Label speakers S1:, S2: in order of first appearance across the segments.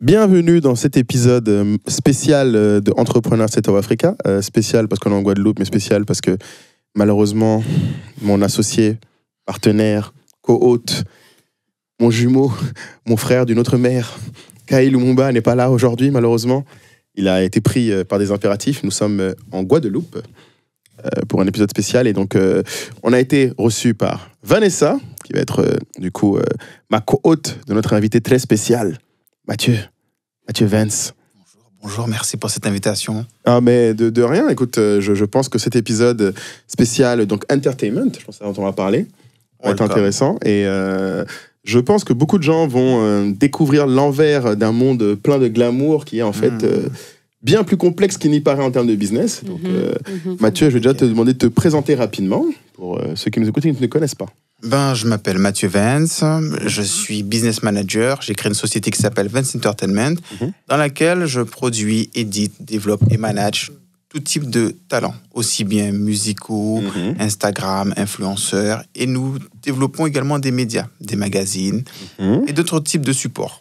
S1: Bienvenue dans cet épisode spécial de Entrepreneur State of Africa. Spécial parce qu'on est en Guadeloupe, mais spécial parce que malheureusement, mon associé, partenaire, co-hôte, mon jumeau, mon frère d'une autre mère, Kyle Lumumba, n'est pas là aujourd'hui, malheureusement. Il a été pris par des impératifs. Nous sommes en Guadeloupe pour un épisode spécial. Et donc, on a été reçu par Vanessa, qui va être du coup ma co-hôte de notre invité très spécial, Mathieu Vance.
S2: Bonjour, merci pour cette invitation.
S1: Ah, mais de rien, écoute, je pense que cet épisode spécial, donc entertainment, je pense que dont on va parler, va être intéressant. Et je pense que beaucoup de gens vont découvrir l'envers d'un monde plein de glamour qui est en fait bien plus complexe qu'il n'y paraît en termes de business. Donc, Mathieu, je vais déjà te demander de te présenter rapidement pour ceux qui nous écoutent et qui ne te connaissent pas.
S2: Je m'appelle Mathieu Vance, je suis business manager. J'ai créé une société qui s'appelle Vance Entertainment, dans laquelle je produis, édite, développe et manage tout type de talents, aussi bien musicaux, Instagram, influenceurs. Et nous développons également des médias, des magazines et d'autres types de supports.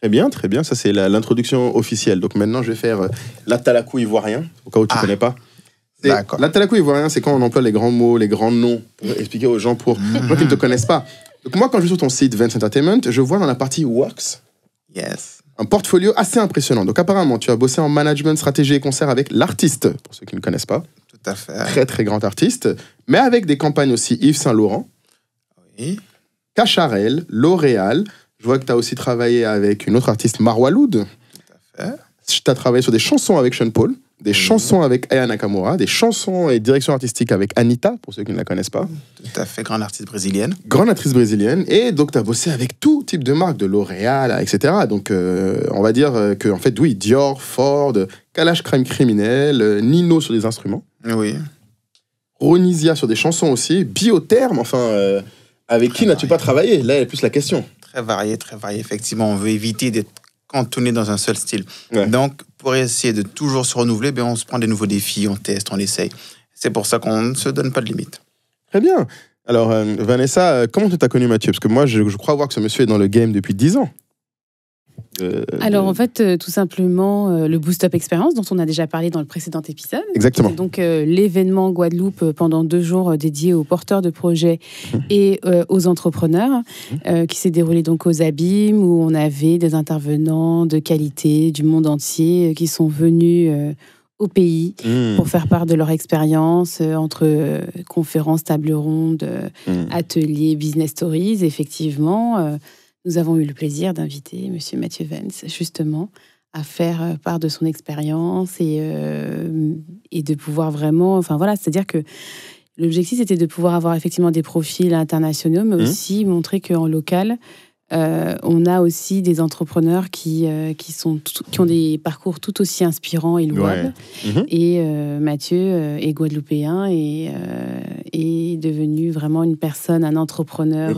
S1: Très bien. Ça, c'est l'introduction officielle. Donc maintenant, je vais faire l'atalakou ivoirien, au cas où tu ne connais pas.
S2: D'accord.
S1: L'atalakou ivoirien, c'est quand on emploie les grands mots, les grands noms, pour expliquer aux gens, pour les gens qui ne te connaissent pas. Donc moi, quand je vais sur ton site Vance Entertainment, je vois dans la partie Works un portfolio assez impressionnant. Donc apparemment, tu as bossé en management, stratégie et concert avec l'artiste, pour ceux qui ne connaissent pas.
S2: Tout à fait.
S1: Très, très grand artiste. Mais avec des campagnes aussi Yves Saint Laurent, Cacharel, L'Oréal. Je vois que tu as aussi travaillé avec une autre artiste, Marwa Loud.
S2: Tout à fait.
S1: Tu as travaillé sur des chansons avec Sean Paul, des chansons avec Aya Nakamura, des chansons et direction artistique avec Anitta, pour ceux qui ne la connaissent pas.
S2: Tout à fait, grande artiste brésilienne.
S1: Grande actrice brésilienne. Et donc, tu as bossé avec tout type de marques, de L'Oréal, etc. Donc, on va dire que, en fait, oui, Dior, Ford, Kalash Crème Criminel, Nino sur des instruments.
S2: Oui.
S1: Ronisia sur des chansons aussi. Biotherme, enfin, avec qui n'as-tu pas travaillé? Là, est plus la question.
S2: Très varié. Effectivement, on veut éviter d'être cantonné dans un seul style. Ouais. Donc, pour essayer de toujours se renouveler, on se prend des nouveaux défis, on teste, on essaye. C'est pour ça qu'on ne se donne pas de limite.
S1: Très bien. Alors, Vanessa, comment tu t'as connu Mathieu? Parce que moi, je crois voir que ce monsieur est dans le game depuis 10 ans.
S3: Alors, en fait, tout simplement, le Boost Up Experience, dont on a déjà parlé dans le précédent épisode.
S1: Exactement.
S3: Donc, l'événement Guadeloupe pendant 2 jours dédié aux porteurs de projets et aux entrepreneurs, qui s'est déroulé donc aux Abîmes, où on avait des intervenants de qualité du monde entier qui sont venus au pays pour faire part de leur expérience entre conférences, tables rondes, ateliers, business stories, effectivement. Nous avons eu le plaisir d'inviter Monsieur Mathieu Vance, justement, à faire part de son expérience et de pouvoir vraiment... Enfin voilà, c'est-à-dire que l'objectif, c'était de pouvoir avoir effectivement des profils internationaux, mais aussi montrer qu'en local, on a aussi des entrepreneurs qui ont des parcours tout aussi inspirants et louables. Ouais. Et Mathieu est guadeloupéen et est devenu vraiment une personne, un entrepreneur...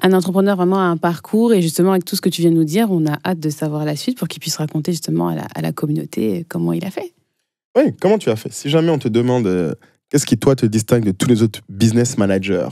S3: un entrepreneur vraiment a un parcours, et justement avec tout ce que tu viens de nous dire, on a hâte de savoir la suite pour qu'il puisse raconter justement à la communauté comment il a fait.
S1: Oui, comment tu as fait? Si jamais on te demande qu'est-ce qui toi te distingue de tous les autres business managers,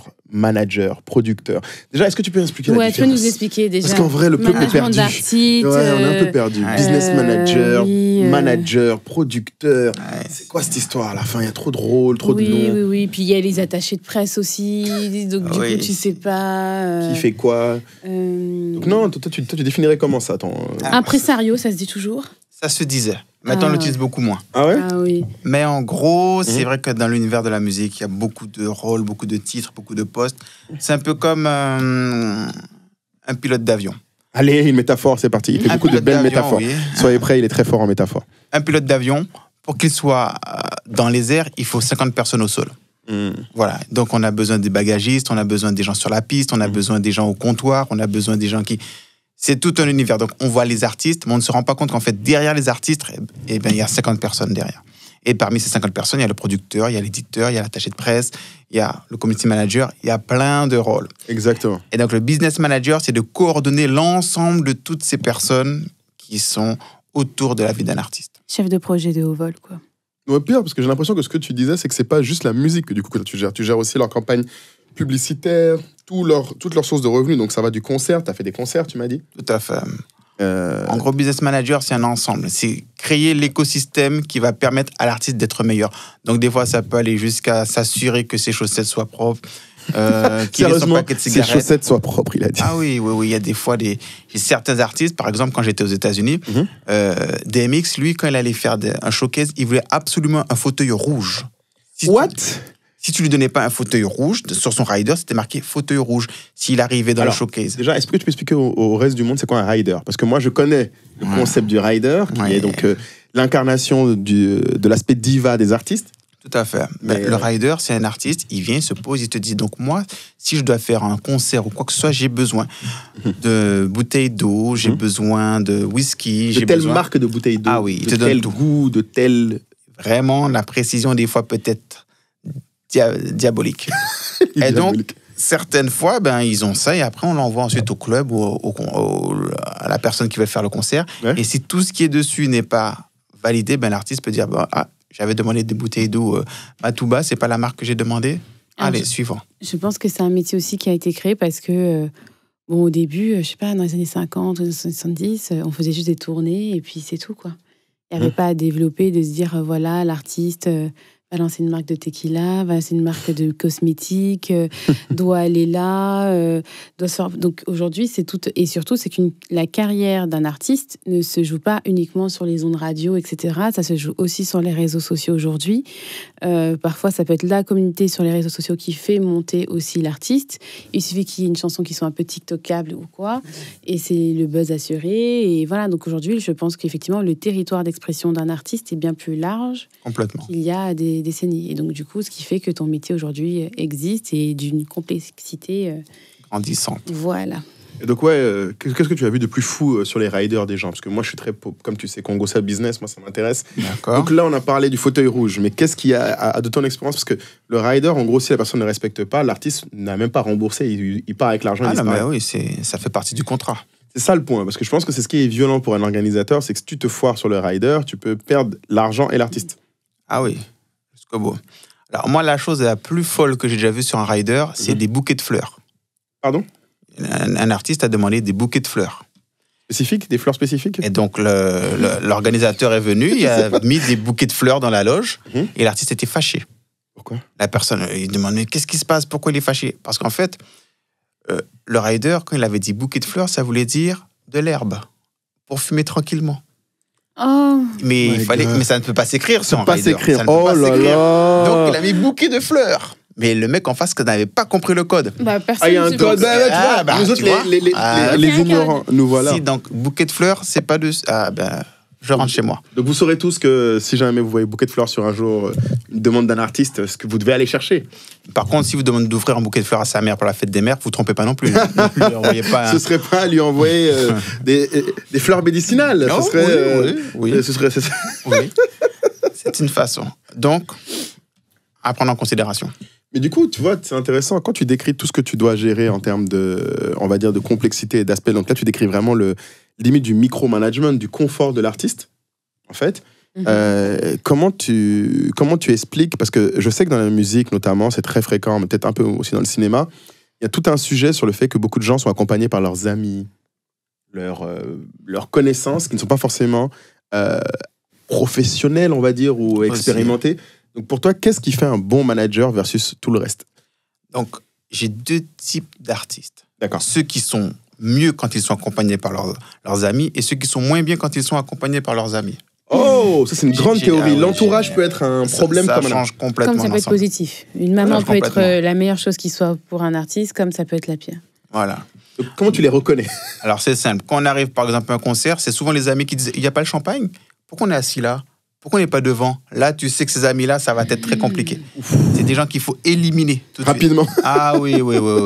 S1: producteurs. Déjà, est-ce que tu peux expliquer la différence?
S3: Tu peux nous expliquer déjà.
S1: Parce qu'en vrai, le peuple est perdu.
S3: Ouais,
S1: on est un peu perdu. Business manager, manager, producteur. C'est quoi cette histoire à la fin? Il y a trop de rôles, trop de noms.
S3: Oui. Puis il y a les attachés de presse aussi. Donc du coup, tu sais pas.
S1: Qui fait quoi? Donc non, toi, tu définirais comment ça?
S3: Impresario, ça se dit toujours?
S2: Ça se disait. Maintenant, on l'utilise beaucoup moins.
S1: Ah ouais?
S3: Ah oui.
S2: Mais en gros, c'est vrai que dans l'univers de la musique, il y a beaucoup de rôles, beaucoup de titres, beaucoup de postes. C'est un peu comme un pilote d'avion.
S1: Allez, une métaphore, c'est parti. Il fait beaucoup de belles métaphores. Oui. Soyez prêts, il est très fort en métaphore.
S2: Un pilote d'avion, pour qu'il soit dans les airs, il faut 50 personnes au sol. Voilà. Donc, on a besoin des bagagistes, on a besoin des gens sur la piste, on a besoin des gens au comptoir, on a besoin des gens qui... C'est tout un univers. Donc, on voit les artistes, mais on ne se rend pas compte qu'en fait, derrière les artistes, il y a 50 personnes derrière. Et parmi ces 50 personnes, il y a le producteur, il y a l'éditeur, il y a l'attaché de presse, il y a le community manager, il y a plein de rôles.
S1: Exactement.
S2: Et donc, le business manager, c'est de coordonner l'ensemble de toutes ces personnes qui sont autour de la vie d'un artiste.
S3: Chef de projet de haut vol, quoi.
S1: Ouais, pire, parce que j'ai l'impression que ce que tu disais, c'est que c'est pas juste la musique que du coup que tu gères. Tu gères aussi leur campagne publicitaires, toutes leurs sources de revenus. Donc, ça va du concert. Tu as fait des concerts, tu m'as dit?
S2: Tout à fait. En gros, business manager, c'est un ensemble. C'est créer l'écosystème qui va permettre à l'artiste d'être meilleur. Donc, des fois, ça peut aller jusqu'à s'assurer que ses chaussettes soient propres, qu'il ait son paquet de cigarettes.
S1: Ses chaussettes soient propres, il a dit.
S2: Ah oui. Il y a des fois j'ai certains artistes, par exemple, quand j'étais aux États-Unis, DMX, lui, quand il allait faire un showcase, il voulait absolument un fauteuil rouge. Si tu lui donnais pas un fauteuil rouge, sur son rider, c'était marqué fauteuil rouge, s'il arrivait dans le showcase.
S1: Déjà, est-ce que tu peux expliquer au reste du monde c'est quoi un rider? Parce que moi, je connais le concept du rider, qui est donc l'incarnation de l'aspect diva des artistes.
S2: Tout à fait. Le rider, c'est un artiste, il vient, il se pose, il te dit, donc moi, si je dois faire un concert ou quoi que ce soit, j'ai besoin de bouteilles d'eau, j'ai besoin de whisky.
S1: De telle marque de bouteilles d'eau, de tel goût, de tel...
S2: Vraiment, la précision, des fois, peut-être diabolique. Et donc, certaines fois, ils ont ça et après, on l'envoie ensuite au club ou à la personne qui va faire le concert. Ouais. Et si tout ce qui est dessus n'est pas validé, l'artiste peut dire j'avais demandé des bouteilles d'eau Matouba, c'est pas la marque que j'ai demandé. Allez, suivant.
S3: Je pense que c'est un métier aussi qui a été créé parce que, au début, je sais pas, dans les années 50, dans les années 70, on faisait juste des tournées et puis c'est tout, quoi. Il n'y avait pas à développer, de se dire, voilà, l'artiste va lancer une marque de tequila, va lancer une marque de cosmétiques, doit aller là, doit se faire... Donc aujourd'hui, c'est tout... Et surtout, c'est que la carrière d'un artiste ne se joue pas uniquement sur les ondes radio, etc. Ça se joue aussi sur les réseaux sociaux aujourd'hui. Parfois, ça peut être la communauté sur les réseaux sociaux qui fait monter aussi l'artiste. Il suffit qu'il y ait une chanson qui soit un peu TikTokable ou quoi, et c'est le buzz assuré. Et voilà, donc aujourd'hui, je pense qu'effectivement, le territoire d'expression d'un artiste est bien plus large qu'il y a des décennies. Et donc, du coup, ce qui fait que ton métier aujourd'hui existe et d'une complexité
S2: grandissante.
S3: Voilà.
S1: Et donc, qu'est-ce que tu as vu de plus fou sur les riders des gens? Parce que moi, je suis très, comme tu sais, Congo ça business, moi, ça m'intéresse.
S2: D'accord.
S1: Donc là, on a parlé du fauteuil rouge. Mais qu'est-ce qu'il y a de ton expérience? Parce que le rider, en gros, si la personne ne respecte pas, l'artiste n'a même pas remboursé. Il part avec l'argent.
S2: Ah non, mais oui, ça fait partie du contrat.
S1: C'est ça le point. Parce que je pense que c'est ce qui est violent pour un organisateur, c'est que si tu te foires sur le rider, tu peux perdre l'argent et l'artiste.
S2: Ah oui. C'est beau. Alors, moi, la chose la plus folle que j'ai déjà vue sur un rider, c'est des bouquets de fleurs.
S1: Pardon?
S2: Un artiste a demandé des bouquets de fleurs.
S1: Spécifiques? Des fleurs spécifiques?
S2: Et donc, l'organisateur est venu, il a mis des bouquets de fleurs dans la loge, et l'artiste était fâché.
S1: Pourquoi?
S2: La personne, il demandait, qu'est-ce qui se passe? Pourquoi il est fâché? Parce qu'en fait, le rider, quand il avait dit bouquet de fleurs, ça voulait dire de l'herbe, pour fumer tranquillement.
S3: Oh.
S2: Mais ça ne peut pas s'écrire sur un rider.
S1: Ça ne peut pas s'écrire.
S2: Donc, il a mis bouquet de fleurs. Mais le mec en face n'avait pas compris le code.
S3: Personne
S1: il y a un code. Nous autres, les ignorants, nous voilà.
S2: Si, donc, bouquet de fleurs, c'est pas de... je rentre chez moi.
S1: Donc, vous saurez tous que si jamais vous voyez bouquet de fleurs sur un jour, une demande d'un artiste, ce que vous devez aller chercher.
S2: Par contre, si vous demandez d'offrir un bouquet de fleurs à sa mère pour la fête des mères, vous ne trompez pas non plus. Ne lui envoyez pas
S1: Ce serait pas lui envoyer des fleurs médicinales.
S2: Non,
S1: ce serait,
S2: oui.
S1: Ce serait...
S2: Oui. C'est une façon. Donc, à prendre en considération.
S1: Mais du coup, tu vois, c'est intéressant. Quand tu décris tout ce que tu dois gérer en termes de, on va dire, de complexité et d'aspect, donc là, tu décris vraiment le limite du micromanagement, du confort de l'artiste, en fait. Comment tu expliques, parce que je sais que dans la musique, notamment, c'est très fréquent, mais peut-être un peu aussi dans le cinéma, il y a tout un sujet sur le fait que beaucoup de gens sont accompagnés par leurs amis, leurs connaissances, qui ne sont pas forcément professionnelles, on va dire, ou expérimentées. Donc pour toi, qu'est-ce qui fait un bon manager versus tout le reste?
S2: Donc, j'ai deux types d'artistes.
S1: D'accord.
S2: Ceux qui sont mieux quand ils sont accompagnés par leurs amis et ceux qui sont moins bien quand ils sont accompagnés par leurs amis.
S1: Oh, ça c'est une grande théorie. L'entourage peut être un problème
S2: ça
S1: comme
S2: change complètement.
S3: Comme ça peut être positif. Une maman peut être la meilleure chose qui soit pour un artiste, comme ça peut être la pire.
S2: Voilà.
S1: Donc, comment tu les reconnais?
S2: Alors c'est simple. Quand on arrive par exemple à un concert, c'est souvent les amis qui disent « Il n'y a pas le champagne? Pourquoi on est assis là? Pourquoi on n'est pas devant ?» Là, tu sais que ces amis-là, ça va être très compliqué. C'est des gens qu'il faut éliminer tout de
S1: rapidement.
S2: Suite. Ah oui.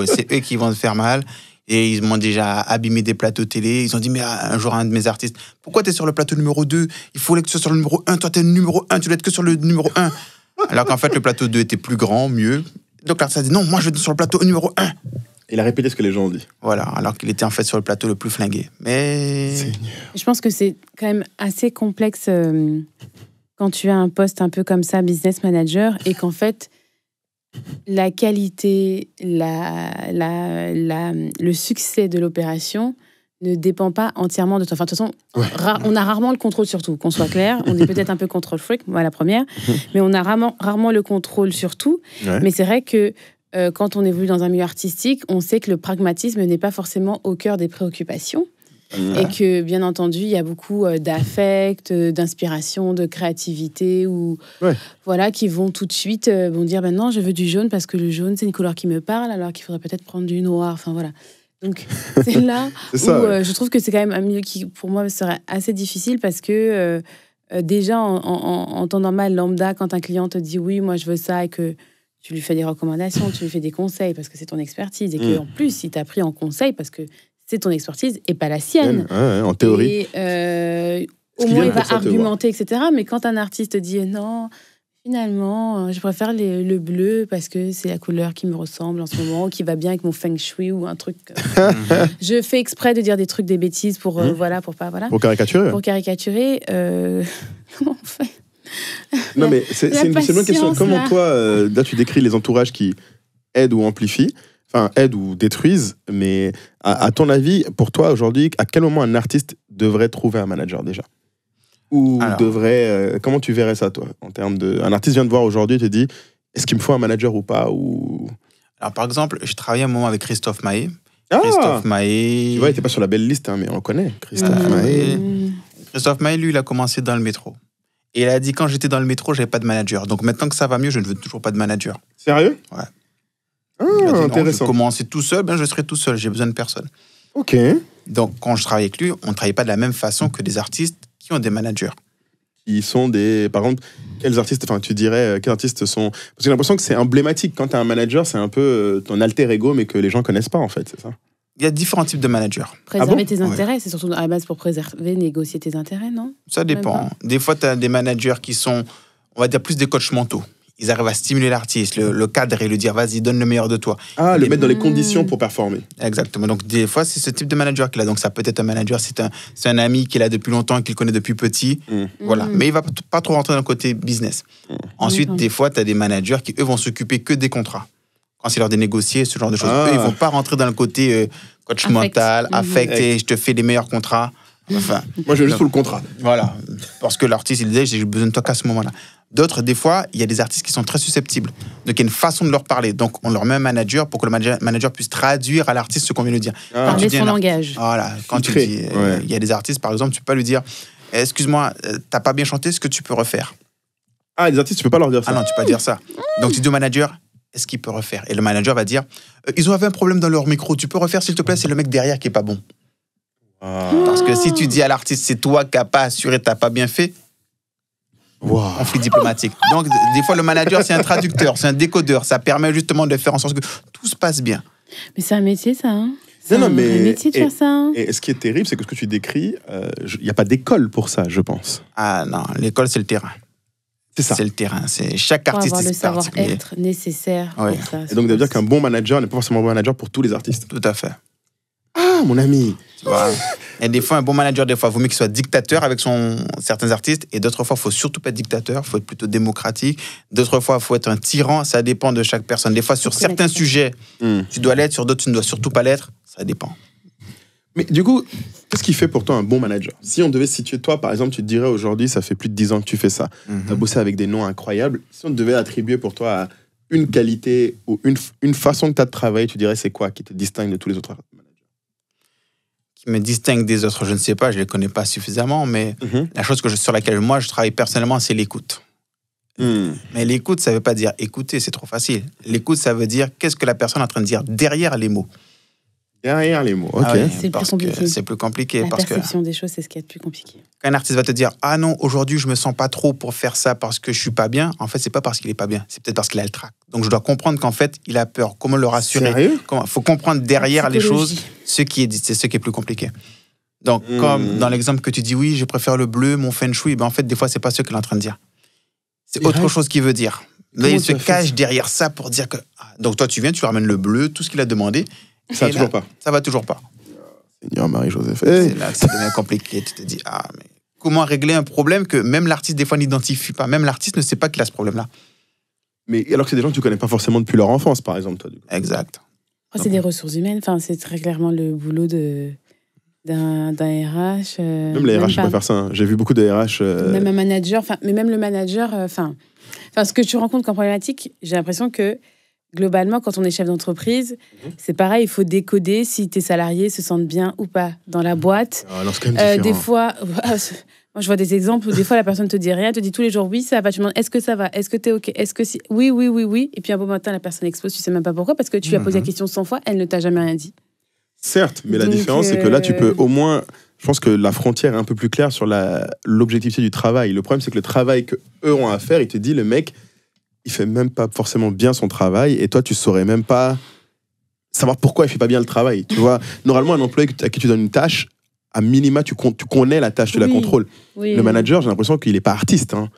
S2: C'est eux qui vont te faire mal. Et ils m'ont déjà abîmé des plateaux télé. Ils ont dit, mais un jour, un de mes artistes, pourquoi tu es sur le plateau numéro 2? Il fallait que tu sois sur le numéro 1. Toi, tu es le numéro 1. Tu dois être que sur le numéro 1. Alors qu'en fait, le plateau 2 était plus grand, mieux. Donc l'artiste a dit, non, moi, je vais être sur le plateau numéro 1.
S1: Il a répété ce que les gens ont dit.
S2: Voilà, alors qu'il était en fait sur le plateau le plus flingué. Mais...
S1: Seigneur.
S3: Je pense que c'est quand même assez complexe quand tu as un poste un peu comme ça, business manager, et qu'en fait, la qualité, le succès de l'opération ne dépend pas entièrement de toi. Enfin, de toute façon, on a rarement le contrôle sur tout, qu'on soit clair. On est peut-être un peu contrôle freak, moi la première, mais on a rarement le contrôle sur tout. Ouais. Mais c'est vrai que quand on évolue dans un milieu artistique, on sait que le pragmatisme n'est pas forcément au cœur des préoccupations. Et que, bien entendu, il y a beaucoup d'affect, d'inspiration, de créativité, voilà, qui vont tout de suite vont dire non, je veux du jaune parce que le jaune, c'est une couleur qui me parle, alors qu'il faudrait peut-être prendre du noir. Enfin, voilà. Donc, c'est là où je trouve que c'est quand même un milieu qui, pour moi, serait assez difficile parce que, déjà, en temps normal, lambda, quand un client te dit oui, moi, je veux ça, et que tu lui fais des recommandations, tu lui fais des conseils parce que c'est ton expertise, et qu'en plus, il t'a pris en conseil parce que c'est ton expertise et pas la sienne.
S1: En théorie.
S3: Et au moins, il va argumenter, etc. Mais quand un artiste dit non, finalement, je préfère le bleu parce que c'est la couleur qui me ressemble en ce moment, qui va bien avec mon feng shui ou un truc. Je fais exprès de dire des trucs, des bêtises pour pour pas
S1: Pour caricaturer.
S3: Pour caricaturer. Comment on fait?
S1: Non, mais c'est une bonne question. Comment toi, là, tu décris les entourages qui aident ou amplifient? Enfin, aident ou détruisent, mais à ton avis, pour toi, aujourd'hui, à quel moment un artiste devrait trouver un manager déjà? Ou devrait... comment tu verrais ça, toi, en termes de... Un artiste vient te voir aujourd'hui et te dit, est-ce qu'il me faut un manager ou pas ou...
S2: Alors, par exemple, je travaillais un moment avec Christophe Maé.
S1: Christophe Maé... Tu vois, il n'était pas sur la belle liste, mais on le connaît, Christophe Maé.
S2: Christophe Maé, lui, il a commencé dans le métro. Et il a dit, quand j'étais dans le métro, je n'avais pas de manager. Donc maintenant que ça va mieux, je ne veux toujours pas de manager.
S1: Sérieux?
S2: Ouais.
S1: Intéressant.
S2: Je commençais tout seul, je serai tout seul, j'ai besoin de personne.
S1: Ok.
S2: Donc, quand je travaillais avec lui, on ne travaillait pas de la même façon que des artistes qui ont des managers.
S1: Qui sont des... Par exemple, quels artistes, enfin, tu dirais, quels artistes sont... Parce que j'ai l'impression que c'est emblématique. Quand tu as un manager, c'est un peu ton alter ego, mais que les gens ne connaissent pas, en fait, c'est ça?
S2: Il y a différents types de managers.
S3: Préserver tes intérêts, c'est surtout à la base pour préserver, négocier tes intérêts, non?
S2: Ça dépend. Des fois, tu as des managers qui sont, on va dire, plus des coachs mentaux. Ils arrivent à stimuler l'artiste, le cadre et lui dire, vas-y, donne le meilleur de toi.
S1: Le mettre dans les conditions pour performer.
S2: Exactement. Donc, des fois, c'est ce type de manager qu'il a. Donc, ça peut être un manager, c'est un ami qu'il a depuis longtemps, qu'il connaît depuis petit. Voilà. Mais il ne va pas trop rentrer dans le côté business. Ensuite, des fois, tu as des managers qui, eux, vont s'occuper que des contrats. Quand c'est l'heure de négocier, ce genre de choses. Eux, ils ne vont pas rentrer dans le côté coach mental, affecté, je te fais les meilleurs contrats. Enfin,
S1: moi, je veux juste pour le contrat.
S2: Voilà. Parce que l'artiste, il disait, j'ai besoin de toi qu'à ce moment-là. D'autres, des fois, il y a des artistes qui sont très susceptibles. Donc, il y a une façon de leur parler. Donc, on leur met un manager pour que le manager puisse traduire à l'artiste ce qu'on vient de lui dire.
S3: Parler son langage.
S2: Voilà. Quand tu dis, il y a des artistes, par exemple, tu peux pas lui dire, excuse-moi, t'as pas bien chanté, est-ce que tu peux refaire?
S1: Les artistes, tu peux pas leur dire ça.
S2: Ah non, tu peux pas dire ça. Donc, tu dis au manager, est-ce qu'il peut refaire? Et le manager va dire, ils ont un problème dans leur micro, tu peux refaire s'il te plaît, c'est le mec derrière qui est pas bon. Parce que si tu dis à l'artiste, c'est toi qui n'as pas assuré, tu n'as pas bien fait, conflit diplomatique. Donc, des fois, le manager, c'est un traducteur, c'est un décodeur. Ça permet justement de faire en sorte que tout se passe bien.
S3: Mais c'est un métier, ça. Hein, c'est un métier de faire ça. Hein.
S1: Et ce qui est terrible, c'est que ce que tu décris, il n'y a pas d'école pour ça, je pense.
S2: Ah non, l'école, c'est le terrain. C'est ça. C'est le terrain. C'est chaque artiste.
S3: Pour avoir le savoir-être nécessaire pour ça.
S1: Et donc, ça veut dire qu'un bon manager n'est pas forcément un bon manager pour tous les artistes.
S2: Tout à fait.
S1: Ah, mon ami.
S2: Tu vois. Et des fois, un bon manager, des fois, il vaut mieux qu'il soit dictateur avec certains artistes. Et d'autres fois, il ne faut surtout pas être dictateur. Il faut être plutôt démocratique. D'autres fois, il faut être un tyran. Ça dépend de chaque personne. Des fois, sur certains sujets, tu dois l'être. Sur d'autres, tu ne dois surtout pas l'être. Ça dépend.
S1: Mais du coup, qu'est-ce qui fait pour toi un bon manager? Si on devait situer toi, par exemple, tu te dirais aujourd'hui, ça fait plus de 10 ans que tu fais ça. Tu as bossé avec des noms incroyables. Si on devait attribuer pour toi une qualité ou une façon que tu as de travailler, tu dirais c'est quoi qui te distingue de tous les autres managers?
S2: Qui me distingue des autres, je ne sais pas, je ne les connais pas suffisamment, mais la chose sur laquelle moi je travaille personnellement, c'est l'écoute. Mais l'écoute, ça ne veut pas dire écouter, c'est trop facile. L'écoute, ça veut dire qu'est-ce que la personne est en train de dire derrière les mots.
S1: Derrière les mots, ok.
S2: Ah oui,
S3: c'est plus compliqué.
S2: C'est plus compliqué.
S3: La perception des choses, c'est ce qui est le plus compliqué.
S2: Quand un artiste va te dire « Ah non, aujourd'hui, je me sens pas trop pour faire ça parce que je suis pas bien », en fait, c'est pas parce qu'il est pas bien, c'est peut-être parce qu'il a le trac. Donc, je dois comprendre qu'en fait, il a peur. Comment le rassurer?
S1: Sérieux?
S2: Il faut comprendre derrière les choses ce qui est dit. C'est ce qui est plus compliqué. Donc, comme dans l'exemple que tu dis « Oui, je préfère le bleu, mon feng shui », ben, en fait, des fois, c'est pas ce qu'il est en train de dire. C'est autre chose qu'il veut dire. Là, il se cache derrière ça pour dire que... Donc, toi, tu viens, tu lui ramènes le bleu, tout ce qu'il a demandé.
S1: Ça va toujours pas.
S2: Ça va toujours pas.
S1: Seigneur Marie-Joseph.
S2: C'est là que ça devient compliqué. Tu te dis, mais comment régler un problème que même l'artiste, des fois, n'identifie pas. Même l'artiste ne sait pas qu'il a ce problème-là.
S1: Mais alors que c'est des gens que tu connais pas forcément depuis leur enfance, par exemple, toi. Du coup.
S2: Exact.
S3: C'est des ressources humaines. Enfin, c'est très clairement le boulot d'un RH.
S1: Même les RH, ils peuvent faire ça. Hein. J'ai vu beaucoup de RH.
S3: Même un manager. Mais même le manager. Ce que tu rencontres comme problématique, j'ai l'impression que globalement, quand on est chef d'entreprise, c'est pareil. Il faut décoder si tes salariés se sentent bien ou pas dans la boîte.
S1: Alors, c'est quand même différent.
S3: Des fois. Moi, je vois des exemples où des fois, la personne te dit rien, te dit tous les jours oui, ça va. Tu demandes est-ce que ça va, est-ce que t'es OK, est-ce que si. Oui. Et puis un beau matin, la personne explose, tu sais même pas pourquoi, parce que tu lui as posé la question 100 fois, elle ne t'a jamais rien dit.
S1: Certes, mais la différence, c'est que là, tu peux au moins. Je pense que la frontière est un peu plus claire sur l'objectivité du travail. Le problème, c'est que le travail qu'eux ont à faire, il te dit, le mec, il fait même pas forcément bien son travail, et toi, tu saurais même pas savoir pourquoi il fait pas bien le travail. Tu vois, normalement, un employé à qui tu donnes une tâche, à minima, tu connais la tâche, tu la contrôles.
S3: Oui,
S1: le manager, j'ai l'impression qu'il n'est pas artiste. Hein.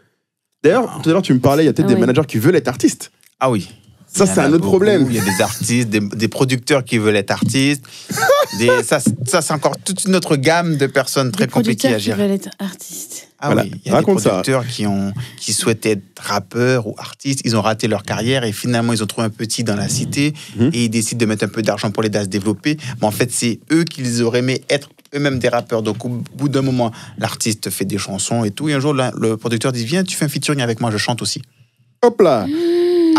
S1: D'ailleurs, tout à l'heure, tu me parlais, il y a peut-être des managers qui veulent être artistes.
S2: Ah oui.
S1: Ça, c'est un autre problème.
S2: Il y a des artistes, des producteurs qui veulent être artistes. Ça, c'est encore toute une autre gamme de personnes très compliquées à gérer.
S3: Qui veulent être artistes.
S2: Ah voilà. Oui, il y a des producteurs qui souhaitent être rappeurs ou artistes. Ils ont raté leur carrière et finalement, ils ont trouvé un petit dans la cité et ils décident de mettre un peu d'argent pour l'aider à se développer. Mais en fait, c'est eux qu'ils auraient aimé être eux-mêmes des rappeurs. Donc, au bout d'un moment, l'artiste fait des chansons et tout. Et un jour, le producteur dit, viens, tu fais un featuring avec moi, je chante aussi.
S1: Hop là.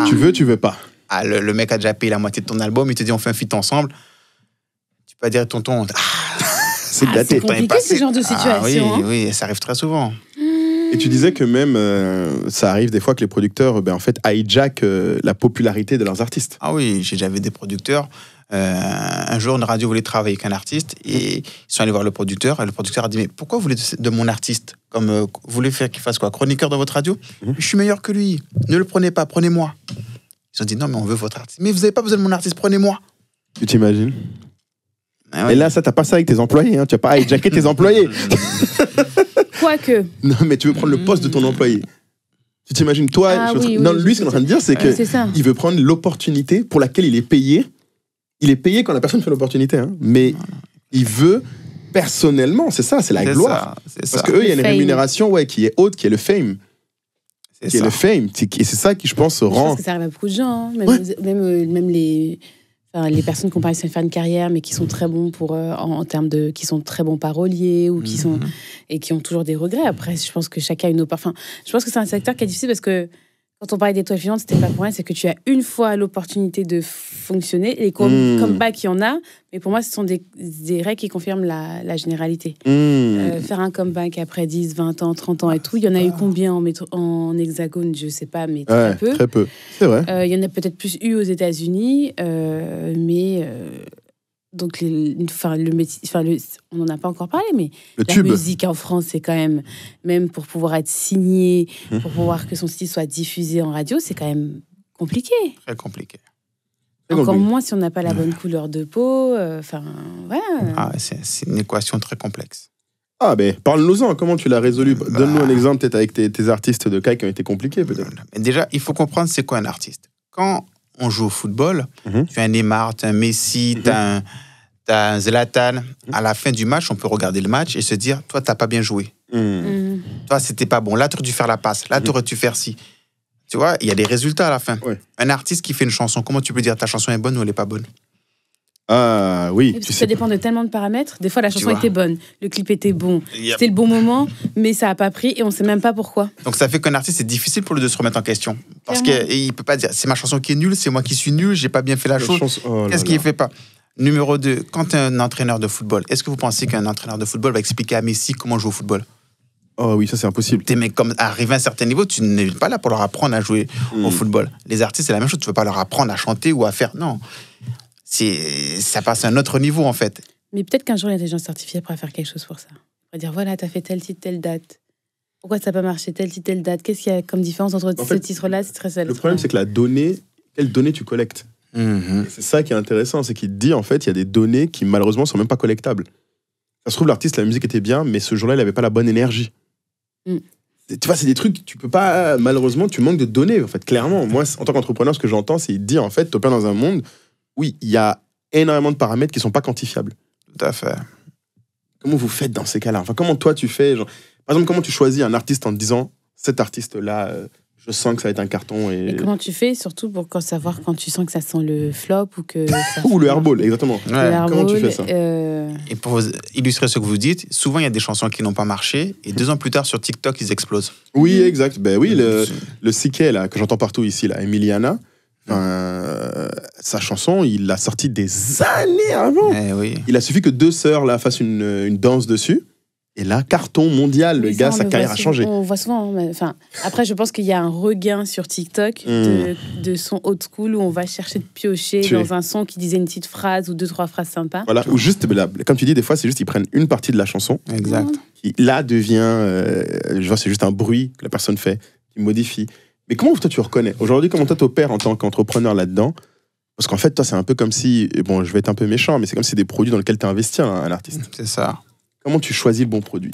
S1: Tu veux pas.
S2: Ah, le mec a déjà payé la moitié de ton album, il te dit, on fait un feat ensemble. Tu peux pas dire, tonton,
S1: c'est daté.
S3: C'est compliqué ce genre de situation.
S2: Oui, ça arrive très souvent.
S1: Et tu disais que même, ça arrive des fois que les producteurs, en fait, hijackent la popularité de leurs artistes.
S2: Ah oui, j'ai déjà vu des producteurs. Un jour, une radio voulait travailler avec un artiste et ils sont allés voir le producteur. Et le producteur a dit, mais pourquoi vous voulez de mon artiste? Comme vous voulez faire qu'il fasse quoi? Chroniqueur dans votre radio? Je suis meilleur que lui. Ne le prenez pas, prenez-moi. Ils ont dit, non, mais on veut votre artiste. Mais vous n'avez pas besoin de mon artiste, prenez-moi.
S1: Tu t'imagines?
S2: Ah ouais.
S1: Et là, ça, t'as pas ça avec tes employés. Hein. Tu vas pas hijacker tes employés.
S3: Quoique.
S1: Non, mais tu veux prendre le poste de ton employé. Tu t'imagines, toi, lui, ce qu'il est en train de dire, c'est qu'il veut prendre l'opportunité pour laquelle il est payé. Il est payé quand la personne fait l'opportunité. Hein. Mais il veut, personnellement, c'est ça, c'est la gloire. Parce qu'eux, il y a une rémunération qui est haute, qui est le fame. Qui est le fame. Et c'est ça qui, je pense, rend...
S3: Je pense que ça arrive à beaucoup de gens. Hein. Même les personnes qui ont pas réussi à faire une carrière, mais qui sont très bons en termes de... qui sont très bons paroliers ou qui sont... et qui ont toujours des regrets. Après, je pense que chacun a une opportunité. Enfin, je pense que c'est un secteur qui est difficile parce que quand on parlait d'étoiles filantes, c'était pas pour rien, c'est que tu as une fois l'opportunité de fonctionner. Les comebacks, il y en a, mais pour moi, ce sont des règles qui confirment la généralité. Faire un comeback après 10, 20 ans, 30 ans et tout, il y en a eu combien en hexagone? Je sais pas, mais très peu.
S1: Très peu, c'est vrai.
S3: Il y en a peut-être plus eu aux États-Unis, mais... Donc, on n'en a pas encore parlé, mais la musique en France, c'est quand même pour pouvoir être signé, pour pouvoir que son style soit diffusé en radio, c'est quand même compliqué.
S2: Très compliqué.
S3: Encore moins si on n'a pas la bonne couleur de peau. Voilà.
S2: C'est une équation très complexe.
S1: Ah, ben, parle-nous-en. Comment tu l'as résolu? Donne-nous un exemple, peut-être, avec tes artistes de cas qui ont été compliqués, peut-être.
S2: Déjà, il faut comprendre c'est quoi un artiste. Quand on joue au football, tu as un Neymar, tu as un Messi, tu as un Zlatan. À la fin du match, on peut regarder le match et se dire, toi, tu n'as pas bien joué. Toi, c'était pas bon. Là, tu aurais dû faire la passe. Là, tu aurais dû faire ci. Tu vois, il y a des résultats à la fin. Ouais. Un artiste qui fait une chanson, comment tu peux dire ta chanson est bonne ou elle n'est pas bonne?
S1: Ah oui.
S3: Ça dépend de tellement de paramètres. Des fois, la chanson était bonne, le clip était bon, c'était le bon moment, mais ça n'a pas pris et on ne sait même pas pourquoi.
S2: Donc ça fait qu'un artiste, c'est difficile pour lui de se remettre en question. Parce qu'il ne peut pas dire, c'est ma chanson qui est nulle, c'est moi qui suis nul, je n'ai pas bien fait la chose. Qu'est-ce qu'il ne fait pas? Numéro 2, quand tu es un entraîneur de football, est-ce que vous pensez qu'un entraîneur de football va expliquer à Messi comment jouer au football?
S1: Oh oui, ça c'est impossible.
S2: Mais comme arrivé à un certain niveau, tu n'es pas là pour leur apprendre à jouer au football. Les artistes, c'est la même chose, tu ne veux pas leur apprendre à chanter ou à faire... Non. Ça passe à un autre niveau, en fait.
S3: Mais peut-être qu'un jour, l'intelligence artificielle pourra faire quelque chose pour ça. On va dire, voilà, t'as fait tel titre, telle date. Pourquoi ça n'a pas marché, tel titre, telle date? Qu'est-ce qu'il y a comme différence entre ce titre-là, ce titre-là?
S1: Le problème, c'est que la donnée, quelle donnée tu collectes? C'est ça qui est intéressant, c'est qu'il te dit, en fait, il y a des données qui, malheureusement, ne sont même pas collectables. Ça se trouve, l'artiste, la musique était bien, mais ce jour-là, il n'avait pas la bonne énergie. Tu vois, c'est des trucs, tu peux pas, malheureusement, tu manques de données, en fait, clairement. Moi, en tant qu'entrepreneur, ce que j'entends, c'est qu'il dit, en fait, tu opères dans un monde... Oui, il y a énormément de paramètres qui ne sont pas quantifiables.
S2: Tout à fait.
S1: Comment vous faites dans ces cas-là? Enfin, comment toi tu fais? Par exemple, comment tu choisis un artiste en te disant, cet artiste-là, je sens que ça va être un carton.
S3: Et comment tu fais, surtout pour savoir quand tu sens que ça sent le flop ou que...
S1: Ou le airball, exactement.
S3: Comment
S1: tu fais ça
S2: Et pour illustrer ce que vous dites, souvent il y a des chansons qui n'ont pas marché et 2 ans plus tard sur TikTok, ils explosent.
S1: Oui, exact. Ben oui, le CK là, que j'entends partout ici, là, Emiliana, sa chanson, il l'a sortie des années avant.
S2: Oui.
S1: Il a suffi que 2 sœurs là, fassent une danse dessus. Et là, carton mondial, le gars, sa carrière a changé.
S3: On voit souvent. Après, je pense qu'il y a un regain sur TikTok de son old school où on va chercher de piocher dans un son qui disait une petite phrase ou 2-3 phrases sympas.
S1: Voilà, ou juste, comme tu dis, des fois, c'est juste qu'ils prennent une partie de la chanson.
S2: Exact.
S1: Qui là devient, c'est juste un bruit que la personne fait, qui modifie. Mais comment toi tu reconnais? Aujourd'hui, comment toi t'opères en tant qu'entrepreneur là-dedans? Parce qu'en fait, toi, c'est un peu comme si, bon, je vais être un peu méchant, mais c'est comme si c'est des produits dans lesquels tu investis un artiste.
S2: C'est ça.
S1: Comment tu choisis le bon produit?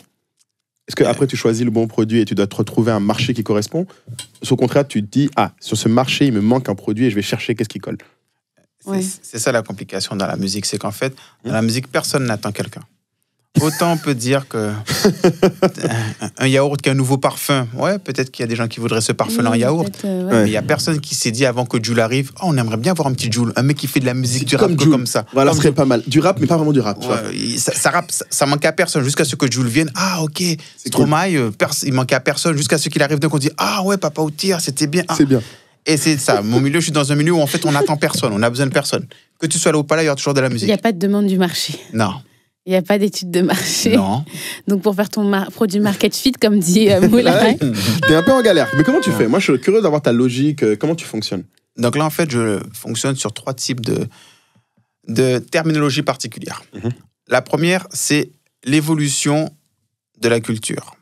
S1: Est-ce qu'après tu choisis le bon produit et tu dois te retrouver un marché qui correspond? Ou au contraire, tu te dis, sur ce marché, il me manque un produit et je vais chercher qu'est-ce qui colle?
S2: C'est ça la complication dans la musique, c'est qu'en fait, dans la musique, personne n'attend quelqu'un. Autant on peut dire que un yaourt qui a un nouveau parfum, ouais, peut-être qu'il y a des gens qui voudraient ce parfum en yaourt, mais il n'y a personne qui s'est dit avant que Jul arrive, on aimerait bien avoir un petit Jul, un mec qui fait de la musique, du rap comme ça.
S1: Voilà, ce serait pas mal. Du rap, mais pas vraiment du rap.
S2: Ça manquait à personne jusqu'à ce que Jul vienne. Ah, ok, Stromae, il manquait à personne jusqu'à ce qu'il arrive. Donc on dit, ah ouais, Papa Outir, c'était bien.
S1: C'est bien.
S2: Et c'est ça. Mon milieu, je suis dans un milieu où en fait, on n'attend personne, on a besoin de personne. Que tu sois là ou pas là, il y aura toujours de la musique.
S3: Il n'y a pas de demande du marché.
S2: Non.
S3: Il n'y a pas d'étude de marché.
S2: Non.
S3: Donc, pour faire ton produit market fit, comme dit Moulin.
S1: T'es un peu en galère. Mais comment tu fais? Moi, je suis curieux d'avoir ta logique. Comment tu fonctionnes?
S2: Donc là, en fait, je fonctionne sur 3 types de terminologie particulière. La première, c'est l'évolution de la culture.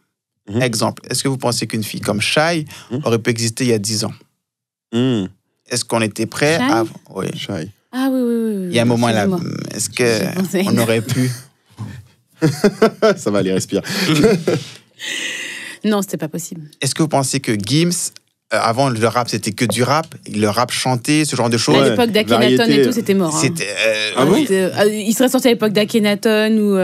S2: Exemple, est-ce que vous pensez qu'une fille comme Shai aurait pu exister il y a 10 ans? Est-ce qu'on était prêt à... Oui.
S1: Shai.
S3: Ah oui.
S2: Il y a un moment là, est-ce qu'on aurait pu...
S1: Ça va aller, respire.
S3: Non, c'était pas possible.
S2: Est-ce que vous pensez que Gims, avant le rap, c'était que du rap, le rap chanté, ce genre de choses?
S3: À l'époque d'Akhenaton et tout, c'était mort. Il serait sorti à l'époque d'Akhenaton ou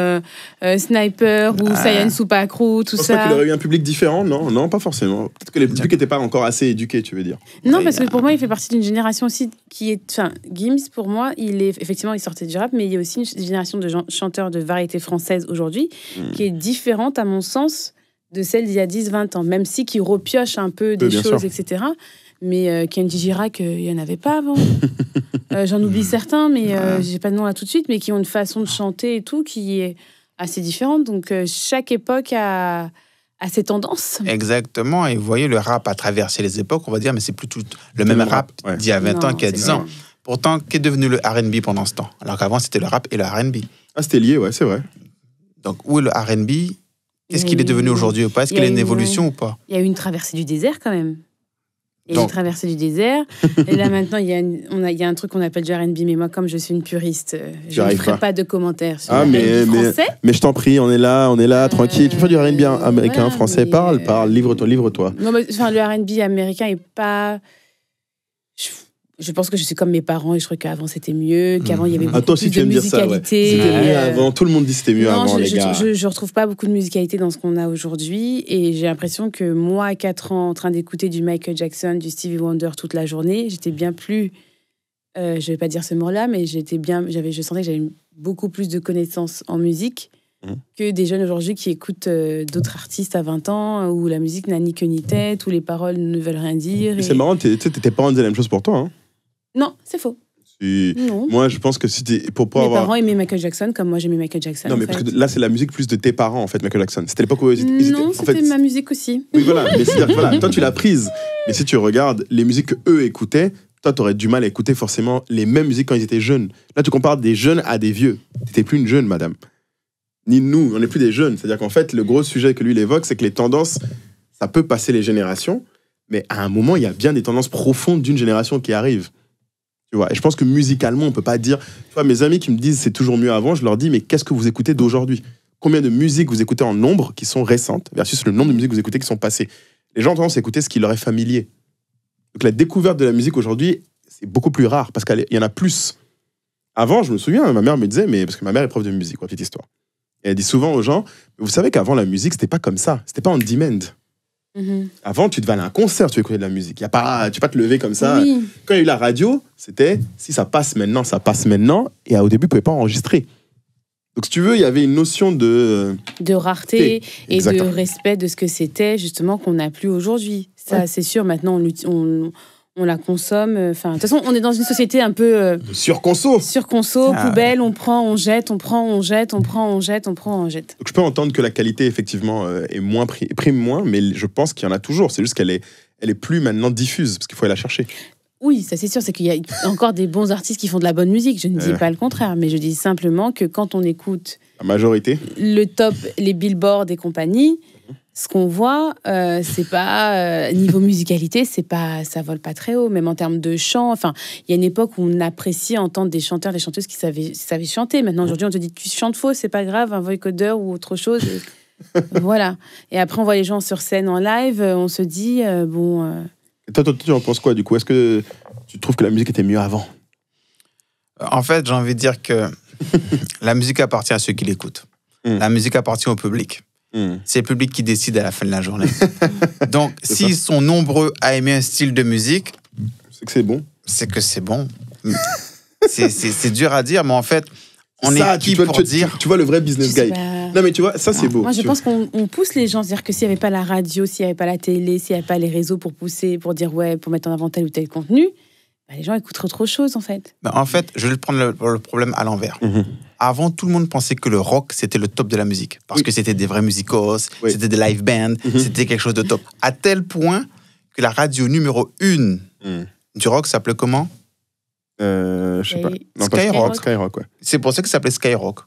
S3: Sniper ou Sayan Supakru, tout ça.
S1: Je pense pas qu'il aurait eu un public différent, non, pas forcément. Peut-être que les publics n'étaient pas encore assez éduqués, tu veux dire.
S3: Non, parce que pour moi, il fait partie d'une génération aussi qui est... Enfin, Gims, pour moi, effectivement, il sortait du rap, mais il y a aussi une génération de chanteurs de variété française aujourd'hui qui est différente, à mon sens, de celle d'il y a 10-20 ans, même si qui repioche un peu des choses, etc. Mais Kenji Girac, il n'y en avait pas avant. J'en oublie certains, mais j'ai pas de nom là tout de suite, mais qui ont une façon de chanter et tout qui est assez différente. Donc, chaque époque a ses tendances.
S2: Exactement. Et vous voyez, le rap a traversé les époques, on va dire, mais c'est plus tout le même rap d'il y a 20 ans qu'il y a 10 ans. Pourtant, qu'est devenu le R&B pendant ce temps? Alors qu'avant, c'était le rap et le R&B.
S1: Ah, c'était lié, ouais, c'est vrai.
S2: Donc, où est le R&B? Est-ce qu'il est devenu aujourd'hui ou pas? Est-ce qu'il y a une évolution ou pas?
S3: Il y a eu une traversée du désert quand même. Il y a une traversée du désert. Et là maintenant, il y a un truc qu'on appelle du R&B. Mais moi, comme je suis une puriste, je ne ferai pas de commentaires sur le R&B français.
S1: Mais je t'en prie, on est là, tranquille. Tu peux faire du R&B américain, français, parle, livre-toi.
S3: Non, mais, le R&B américain est pas... Je pense que je suis comme mes parents et je crois qu'avant c'était mieux, qu'avant il y avait beaucoup plus de musicalité.
S1: C'était mieux avant, tout le monde dit c'était mieux avant, les gars.
S3: Je retrouve pas beaucoup de musicalité dans ce qu'on a aujourd'hui et j'ai l'impression que moi, à 4 ans, en train d'écouter du Michael Jackson, du Stevie Wonder toute la journée, j'étais bien plus... je vais pas dire ce mot-là, mais je sentais que j'avais beaucoup plus de connaissances en musique que des jeunes aujourd'hui qui écoutent d'autres artistes à 20 ans où la musique n'a ni queue ni tête, où les paroles ne veulent rien dire.
S1: C'est marrant, tes parents disaient la même chose pour toi, hein?
S3: Non, c'est faux. Non.
S1: Moi, je pense que si t'es
S3: mes parents aimaient Michael Jackson comme moi j'aimais Michael Jackson.
S1: Non, mais parce que là, c'est la musique plus de tes parents, en fait, Michael Jackson. C'était l'époque où
S3: Non, c'était ma musique aussi.
S1: Oui, voilà. Mais c'est-à-dire que toi, tu l'as prise. Mais si tu regardes les musiques qu'eux écoutaient, toi, t'aurais du mal à écouter forcément les mêmes musiques quand ils étaient jeunes. Là, tu compares des jeunes à des vieux. T'étais plus une jeune, madame. Ni nous, on n'est plus des jeunes. C'est-à-dire qu'en fait, le gros sujet que lui, il évoque, c'est que les tendances, ça peut passer les générations, mais à un moment, il y a bien des tendances profondes d'une génération qui arrivent. Tu vois, et je pense que musicalement, on peut pas dire... Tu vois, mes amis qui me disent c'est toujours mieux avant, je leur dis mais qu'est-ce que vous écoutez d'aujourd'hui? Combien de musiques vous écoutez en nombre qui sont récentes versus le nombre de musiques que vous écoutez qui sont passées? Les gens ont tendance à écouter ce qui leur est familier. Donc la découverte de la musique aujourd'hui, c'est beaucoup plus rare parce qu'il y en a plus. Avant, je me souviens, ma mère me disait, mais parce que ma mère est prof de musique, petite histoire. Et elle dit souvent aux gens, vous savez qu'avant la musique, c'était pas comme ça, c'était pas on demand. Avant, tu devais aller à un concert, tu écoutais de la musique. Tu ne vas pas te lever comme ça.
S3: Oui.
S1: Quand il y a eu la radio, c'était si ça passe maintenant, ça passe maintenant. Et au début, tu ne pouvais pas enregistrer. Donc, si tu veux, il y avait une notion de
S3: rareté et
S1: Exactement.
S3: de respect de ce que c'était, justement, qu'on n'a plus aujourd'hui. Ça, c'est sûr, maintenant, on la consomme. Enfin, de toute façon, on est dans une société un peu
S1: surconso.
S3: surconso, poubelle, on prend, on jette, on prend, on jette, on prend, on jette, on prend, on jette.
S1: Donc, je peux entendre que la qualité, effectivement, est moins prime moins, mais je pense qu'il y en a toujours. C'est juste qu'elle est plus maintenant diffuse, parce qu'il faut aller la chercher.
S3: Oui, ça c'est sûr, c'est qu'il y a encore des bons artistes qui font de la bonne musique. Je ne dis pas le contraire, mais je dis simplement que quand on écoute
S1: La majorité.
S3: le top, les billboards et compagnie, ce qu'on voit, c'est pas niveau musicalité, c'est pas, ça vole pas très haut, même en termes de chant. Enfin, il y a une époque où on appréciait entendre des chanteurs, des chanteuses qui savaient chanter. Maintenant, aujourd'hui, on te dit tu chantes faux, c'est pas grave, un vocoder ou autre chose. Voilà. Et après, on voit les gens sur scène en live, on se dit bon.
S1: Et toi, tu en penses quoi, du coup? Est-ce que tu trouves que la musique était mieux avant?
S2: En fait, j'ai envie de dire que la musique appartient à ceux qui l'écoutent. La musique appartient au public. C'est le public qui décide à la fin de la journée. Donc, s'ils sont nombreux à aimer un style de musique,
S1: c'est que c'est bon.
S2: C'est que c'est bon. C'est dur à dire, mais en fait, on est qui pour dire...
S1: Tu vois le vrai business guy. Non, mais tu vois, ça, c'est beau.
S3: Moi, je pense qu'on pousse les gens. C'est-à-dire que s'il n'y avait pas la radio, s'il n'y avait pas la télé, s'il n'y avait pas les réseaux pour pousser, pour dire ouais, pour mettre en avant tel ou tel contenu, bah, les gens écouteraient autre chose, en fait.
S2: Ben, en fait, je vais prendre le problème à l'envers. Avant, tout le monde pensait que le rock, c'était le top de la musique. Parce que c'était des vrais musicos, c'était des live bands, c'était quelque chose de top. À tel point que la radio numéro 1 du rock s'appelait comment?
S1: Je sais pas. Non,
S2: Skyrock.
S1: Skyrock, ouais.
S2: C'est pour ça que ça s'appelait Skyrock.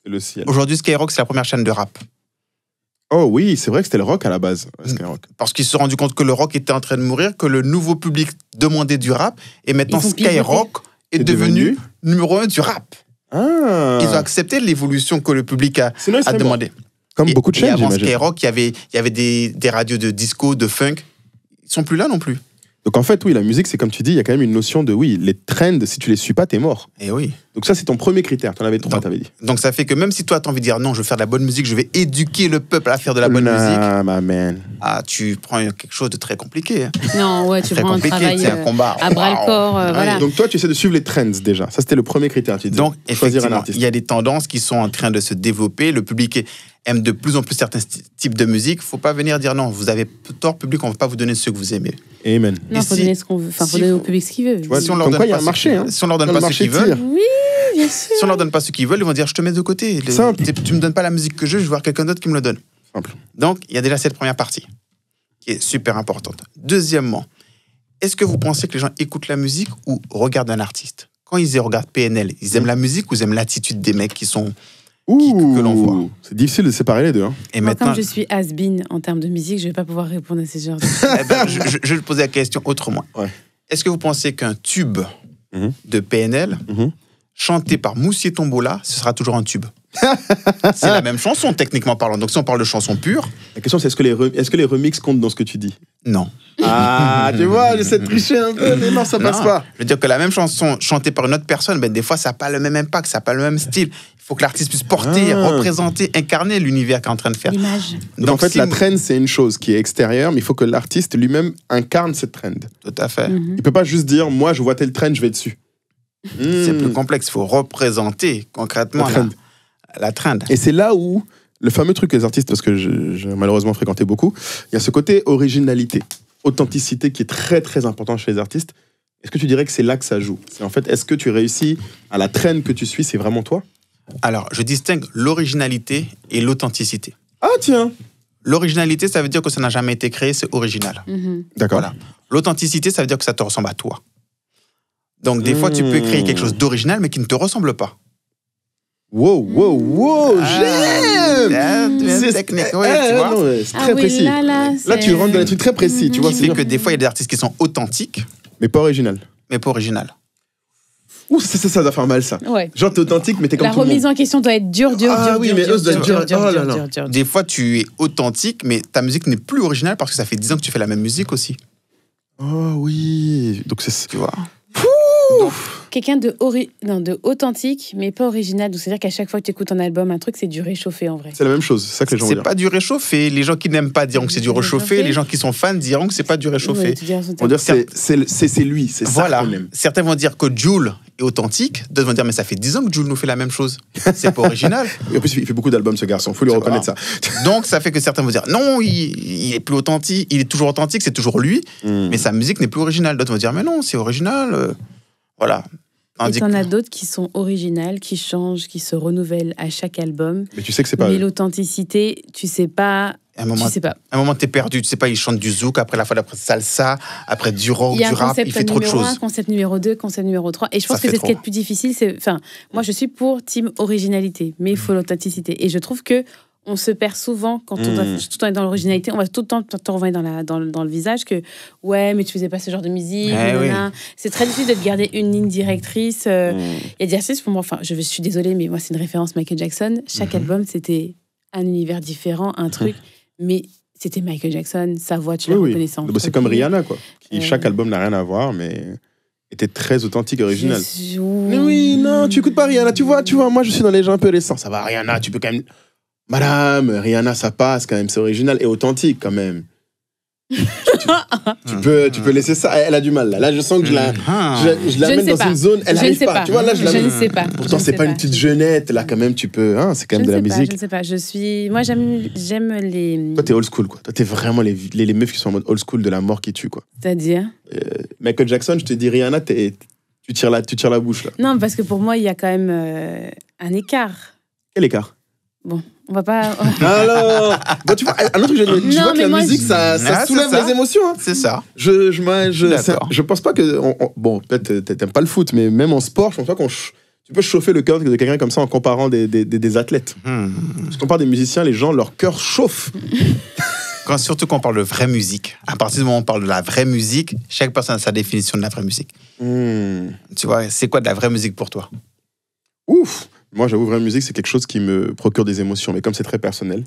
S1: C'est le ciel.
S2: Aujourd'hui, Skyrock, c'est la première chaîne de rap.
S1: Oh oui, c'est vrai que c'était le rock à la base, Skyrock.
S2: Parce qu'ils se sont rendus compte que le rock était en train de mourir, que le nouveau public demandait du rap, et maintenant Skyrock est devenu numéro 1 du rap.
S1: Ah.
S2: Ils ont accepté l'évolution que le public a demandé.
S1: Comme beaucoup de chaînes,
S2: avant
S1: j'imagine.
S2: Skyrock, il y avait des radios de disco, de funk. Ils sont plus là non plus.
S1: Donc en fait, oui, la musique, c'est comme tu dis, il y a quand même une notion de, oui, les trends, si tu les suis pas, t'es mort.
S2: Et oui.
S1: Donc ça, c'est ton premier critère. T'en avais 3, t'avais dit.
S2: Donc ça fait que même si toi, t'as envie de dire non, je veux faire de la bonne musique, je vais éduquer le peuple à faire de la bonne musique.
S1: Ah, ma man.
S2: Ah, tu prends quelque chose de très compliqué.
S3: Non, ouais, tu prends un travail
S2: c'est un combat.
S3: à bras-le-corps. Voilà.
S1: Donc toi, tu essaies de suivre les trends déjà. Ça, c'était le premier critère. Tu dis.
S2: Donc,
S1: choisir un
S2: effectivement,
S1: artiste.
S2: il y a des tendances qui sont en train de se développer. Le public aime de plus en plus certains types de musique. Il ne faut pas venir dire non, vous avez tort, public, on ne va pas vous donner ce que vous aimez.
S1: Amen.
S3: Non, il faut donner ce qu'on veut. Enfin, faut donner au public ce qu'il veut.
S1: Tu vois,
S2: si on leur
S1: comme
S2: donne
S1: quoi, il y a
S2: pas
S1: un marché.
S2: si on leur donne pas ce qu'ils veulent,
S3: Oui, bien sûr.
S2: si on leur donne pas ce qu'ils veulent, ils vont dire je te mets de côté.
S1: Simple.
S2: Tu me donnes pas la musique que je veux voir quelqu'un d'autre qui me le donne.
S1: Simple.
S2: Donc, il y a déjà cette première partie qui est super importante. Deuxièmement, est-ce que vous pensez que les gens écoutent la musique ou regardent un artiste? Quand ils regardent PNL, ils aiment la musique ou ils aiment l'attitude des mecs qui sont... que l'on voit.
S1: C'est difficile de séparer les deux. Hein.
S3: Et moi, comme je suis has-been en termes de musique, je ne vais pas pouvoir répondre à ces genres de choses.
S2: Eh ben, je vais te poser la question autrement.
S1: Ouais.
S2: Est-ce que vous pensez qu'un tube de PNL, chanté par Moussier Tombola, ce sera toujours un tube? C'est la même chanson, techniquement parlant. Donc si on parle de chanson pure...
S1: La question, c'est est-ce que les remixes comptent dans ce que tu dis?
S2: Non.
S1: Ah, tu vois, j'essaie de tricher un peu, mais non, ça passe pas.
S2: Je veux dire que la même chanson chantée par une autre personne, ben, des fois, ça n'a pas le même impact, ça n'a pas le même style. Il faut que l'artiste puisse porter, représenter, incarner l'univers qu'il est en train de faire.
S3: L'image.
S1: Donc en fait, la trend, c'est une chose qui est extérieure, mais il faut que l'artiste lui-même incarne cette trend.
S2: Tout à fait.
S1: Il peut pas juste dire, moi, je vois tel trend, je vais dessus.
S2: C'est plus complexe, il faut représenter concrètement la trend.
S1: Et c'est là où le fameux truc que les artistes, parce que j'ai malheureusement fréquenté beaucoup, il y a ce côté originalité, authenticité qui est très très important chez les artistes. Est-ce que tu dirais que c'est là que ça joue? C'est en fait, est-ce que tu réussis à la trend que tu suis, c'est vraiment toi?
S2: Alors, je distingue l'originalité et l'authenticité.
S1: Ah tiens.
S2: L'originalité, ça veut dire que ça n'a jamais été créé, c'est original.
S1: D'accord.
S2: Voilà. L'authenticité, ça veut dire que ça te ressemble à toi. Donc, des fois, tu peux créer quelque chose d'original, mais qui ne te ressemble pas.
S1: Wow, j'aime.
S2: C'est technique, oui, tu vois.
S1: Non, c'est très précis. Là, tu rentres dans des trucs très précis, tu vois.
S2: Ce qui fait que des fois, il y a des artistes qui sont authentiques,
S1: mais pas original.
S2: mais pas original.
S1: Ouh, ça doit faire mal, ça.
S3: Ouais.
S1: Genre, t'es authentique, mais t'es comme
S3: La
S1: tout le monde.
S3: remise en question doit être dure.
S1: Oui, mais eux, ça doit être dur.
S2: Des fois, tu es authentique, mais ta musique n'est plus originale parce que ça fait 10 ans que tu fais la même musique aussi.
S1: Oh oui. Donc, c'est...
S2: Tu vois.
S3: quelqu'un de authentique, mais pas original. Donc, c'est-à-dire qu'à chaque fois que tu écoutes un album, un truc, c'est du réchauffé en vrai.
S1: C'est la même chose, c'est ça que les gens vont
S2: C'est
S1: dire.
S2: pas du réchauffé. Les gens qui n'aiment pas diront que c'est du réchauffé. Les gens qui sont fans diront que c'est pas du réchauffé.
S3: Ouais, tu diras,
S1: On va dire c'est lui, c'est
S2: Voilà.
S1: ça qu'on aime.
S2: Certains vont dire que Jul est authentique. D'autres vont dire mais ça fait 10 ans que Jul nous fait la même chose. C'est pas original.
S1: Et en plus, il fait beaucoup d'albums, ce garçon. Faut lui reconnaître ça.
S2: Donc ça fait que certains vont dire non, il est plus authentique. Il est toujours authentique, c'est toujours lui. Mais sa musique n'est plus originale. D'autres vont dire mais non, c'est original. Voilà.
S3: Et t'en as d'autres qui sont originales, qui changent, qui se renouvellent à chaque album.
S1: Mais tu sais que c'est pas
S3: Mais
S1: eux.
S3: l'authenticité, tu sais pas.
S2: À un moment, t'es perdu. Tu sais pas, il chante du zouk, après la fois d'après salsa, après du rock, du rap. Il fait trop de choses.
S3: Il y a un concept numéro 2, concept numéro 3. Et je pense que c'est ce qui est le plus difficile. Enfin, moi, je suis pour team originalité, mais il faut l'authenticité. Et je trouve que on se perd souvent quand tout le temps est dans l'originalité. On va tout le temps te renvoyer dans le visage que ouais, mais tu faisais pas ce genre de musique.
S2: Oui.
S3: C'est très difficile de te garder une ligne directrice. Il y a des artistes pour moi. Enfin, je suis désolée, mais moi c'est une référence Michael Jackson. Chaque album c'était un univers différent, un truc, mais c'était Michael Jackson. Sa voix, tu la reconnaissais.
S1: C'est comme Rihanna quoi. Qui chaque album n'a rien à voir, mais était très authentique et original. Mais oui, non, tu écoutes pas Rihanna. Tu vois, moi je suis dans les gens un peu récents. Ça va, Rihanna, tu peux quand même. Madame, Rihanna, ça passe quand même, c'est original et authentique quand même. tu peux laisser ça. Elle a du mal là. Là, je sens que je la mets dans une zone. Elle n'arrive pas. Tu vois, là, je la mets.
S3: Je ne sais pas.
S1: Pourtant, c'est pas une petite jeunette. Là, quand même, tu peux. C'est quand même de la musique.
S3: Je ne sais pas. Moi, j'aime les.
S1: Toi, t'es old school, quoi. Toi, t'es vraiment les meufs qui sont en mode old school de la mort qui tue, quoi.
S3: C'est-à-dire
S1: Michael Jackson, je te dis Rihanna, tu tires la bouche là.
S3: Non, parce que pour moi, il y a quand même un écart.
S1: Quel écart?
S3: Bon, on va pas.
S1: Alors, bon, tu vois, un autre truc, tu vois que la musique, ça soulève les émotions. Hein.
S2: C'est ça.
S1: Je pense pas que. Bon, peut-être t'aimes pas le foot, mais même en sport, je pense pas tu peux chauffer le cœur de quelqu'un comme ça en comparant des athlètes. Parce qu'on parle des musiciens, les gens, leur cœur chauffe.
S2: Surtout quand on parle de vraie musique. À partir du moment où on parle de la vraie musique, chaque personne a sa définition de la vraie musique. Tu vois, c'est quoi de la vraie musique pour toi?
S1: Ouf! Moi, j'avoue, vraie musique, c'est quelque chose qui me procure des émotions. Mais comme c'est très personnel,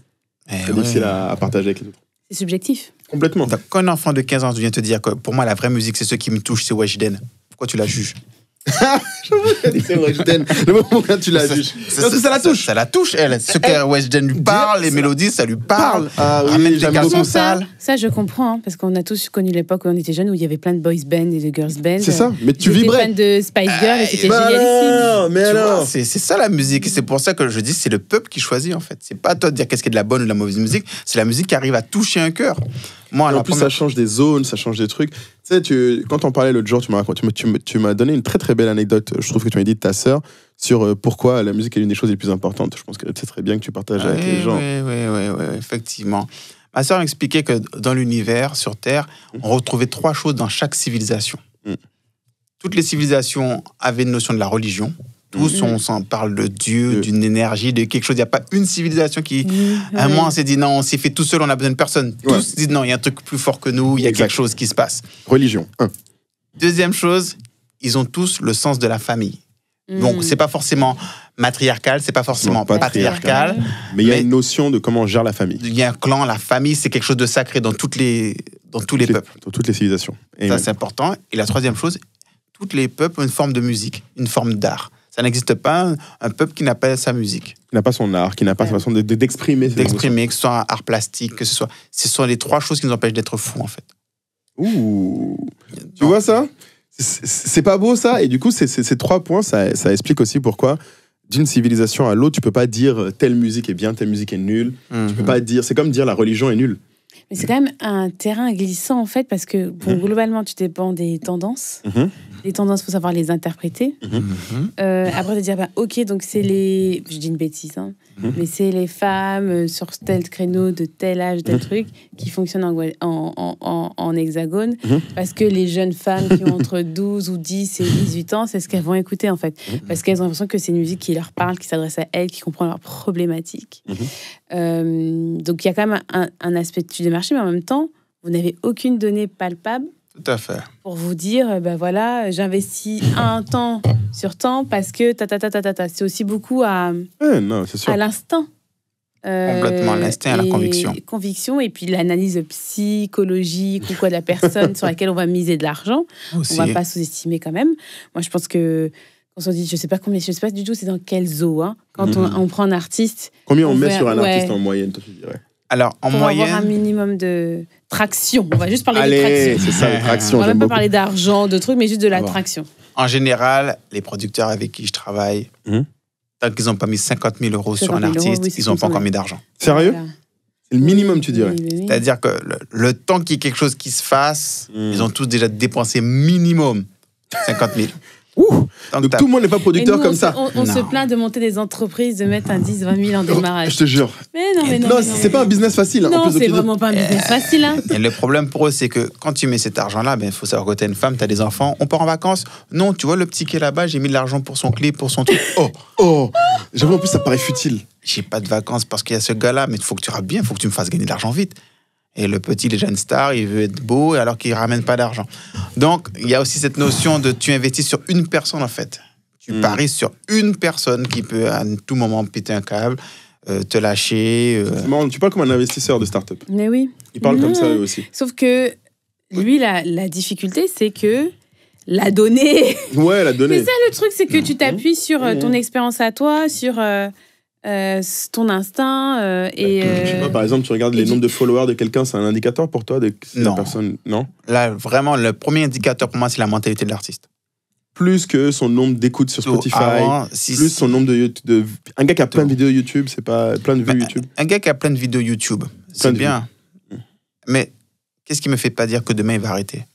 S1: c'est difficile à partager avec les autres.
S3: C'est subjectif.
S1: Complètement.
S2: Donc, quand un enfant de 15 ans vient te dire que pour moi, la vraie musique, c'est ce qui me touche, c'est Weshden, pourquoi tu la juges?
S1: C'est Weshden. Le moment où tu la juges. Parce que ça la touche.
S2: Ça la touche, elle. Ce que Weshden lui parle, les mélodies, ça lui parle.
S1: Ah oui, j'aime beaucoup
S3: ça, je comprends, hein, parce qu'on a tous connu l'époque où on était jeunes, où il y avait plein de boys band et de girls band.
S1: C'est ça, mais tu vibrais.
S3: J'étais fan de Spice Girl et c'était génialissime.
S1: Mais alors,
S2: c'est ça la musique. Et c'est pour ça que je dis, c'est le peuple qui choisit, en fait. C'est pas à toi de dire qu'est-ce qui est de la bonne ou de la mauvaise musique. C'est la musique qui arrive à toucher un cœur. Moi,
S1: en plus, ça change des zones, ça change des trucs. Tu sais, quand on parlait l'autre jour, tu m'as donné une très très belle anecdote, je trouve que tu m'as dit de ta sœur, sur pourquoi la musique est l'une des choses les plus importantes. Je pense que c'est très bien que tu partages avec les gens.
S2: Oui, effectivement. Ma sœur m'expliquait que dans l'univers, sur Terre, on retrouvait 3 choses dans chaque civilisation. Toutes les civilisations avaient une notion de la religion. Tous, on s'en parle de Dieu, d'une énergie, de quelque chose. Il n'y a pas une civilisation qui... À un moment, on s'est dit, non, on s'est fait tout seul, on a besoin de personne. Tous disent, non, il y a un truc plus fort que nous, il y a quelque chose qui se passe.
S1: Religion, 1.
S2: Deuxième chose, ils ont tous le sens de la famille. Donc, c'est pas forcément matriarcal, c'est pas forcément patriarcal.
S1: Mais il y a une notion de comment on gère la famille.
S2: Il y a un clan, la famille, c'est quelque chose de sacré dans tous les peuples.
S1: Dans toutes les civilisations.
S2: Ça, c'est important. Et la troisième chose, tous les peuples ont une forme de musique, une forme d'art. Ça n'existe pas un peuple qui n'a pas sa musique.
S1: Qui n'a pas son art, qui n'a pas sa façon d'exprimer.
S2: D'exprimer, que ce soit art plastique, que ce soit... Ce sont les 3 choses qui nous empêchent d'être fous, en fait.
S1: Ouh. Tu vois ça? C'est pas beau, ça? Et du coup, ces 3 points, ça explique aussi pourquoi, d'une civilisation à l'autre, tu peux pas dire telle musique est bien, telle musique est nulle. Tu peux pas dire... C'est comme dire la religion est nulle.
S3: Mais c'est quand même un terrain glissant, en fait, parce que, globalement, tu dépends des tendances. Les tendances, il faut savoir les interpréter. Après, te dire, ok, donc c'est les... Je dis une bêtise, hein, mais c'est les femmes sur tel créneau, de tel âge, tel truc, qui fonctionnent en hexagone, parce que les jeunes femmes qui ont entre 12 ou 10 et 18 ans, c'est ce qu'elles vont écouter, en fait. Parce qu'elles ont l'impression que c'est une musique qui leur parle, qui s'adresse à elles, qui comprend leurs problématiques. Donc, il y a quand même un aspect de marché, mais en même temps, vous n'avez aucune donnée palpable.
S2: Tout à fait.
S3: Pour vous dire, ben voilà, j'investis un temps sur temps parce que c'est aussi beaucoup à l'instinct.
S2: Complètement, l'instinct et la conviction.
S3: Conviction, et puis l'analyse psychologique ou quoi de la personne sur laquelle on va miser de l'argent.
S2: Aussi.
S3: On ne va pas sous-estimer quand même. Moi, je pense que quand on dit, je sais pas du tout, c'est dans quel zoo. Hein. Quand on prend un artiste.
S1: Combien on met sur un artiste en moyenne, toi, tu dirais?
S2: Alors, en
S3: pour
S2: moyenne.
S3: avoir un minimum de traction. On va juste parler de
S1: Allez,
S3: traction.
S1: c'est ça, les tractions.
S3: On va
S1: j'aime
S3: même pas
S1: beaucoup.
S3: parler d'argent, de trucs, mais juste de la traction.
S2: En général, les producteurs avec qui je travaille, tant qu'ils n'ont pas mis 50 000 € sur un
S3: 50 000
S2: artiste,
S3: oui, c'est
S2: ils n'ont
S3: comme
S2: pas
S3: ça,
S2: encore
S3: ouais.
S2: mis d'argent.
S1: Sérieux?
S3: Voilà.
S1: C'est le minimum, tu dirais?
S3: Oui.
S2: C'est-à-dire que le temps qu'il y ait quelque chose qui se fasse, ils ont tous déjà dépensé minimum 50 000.
S1: Donc tout le monde n'est pas producteur comme ça.
S3: On se plaint de monter des entreprises, de mettre un 10, 20 000 en démarrage.
S1: Je te jure.
S3: Mais non.
S1: Non, c'est pas un business facile. Hein, en
S3: Non,
S1: plus,
S3: c'est
S1: donc,
S3: vraiment pas un business facile. Hein.
S2: Et le problème pour eux, c'est que quand tu mets cet argent-là, il faut savoir que tu es une femme, tu as des enfants, on part en vacances. Non, tu vois le petit qui est là-bas, j'ai mis de l'argent pour son clip, pour son truc.
S1: Oh, j'avoue, en plus, ça paraît futile.
S2: J'ai pas de vacances parce qu'il y a ce gars-là, mais il faut que tu rappes bien, il faut que tu me fasses gagner de l'argent vite. Et le petit, il est jeune star, il veut être beau alors qu'il ramène pas d'argent. Donc, il y a aussi cette notion de tu investis sur une personne, en fait. Tu paries sur une personne qui peut à tout moment péter un câble, te lâcher.
S1: C'est marrant, tu parles comme un investisseur de start-up.
S3: Mais oui.
S1: Il parle comme ça, eux aussi.
S3: Sauf que lui, la difficulté, c'est que la donnée.
S1: Ouais, la donnée.
S3: C'est ça le truc, c'est que tu t'appuies sur ton expérience à toi, sur ton instinct.
S1: Je sais pas, par exemple, tu regardes les nombres de followers de quelqu'un, c'est un indicateur pour toi de si la personne. Non.
S2: Là, vraiment, le premier indicateur pour moi, c'est la mentalité de l'artiste.
S1: Plus que son nombre d'écoutes sur Spotify,
S2: Avant,
S1: plus son nombre de un gars qui a plein de vidéos YouTube, c'est pas plein de vues YouTube.
S2: Un gars qui a plein de vidéos YouTube, c'est bien. Mais qu'est-ce qui me fait pas dire que demain il va arrêter?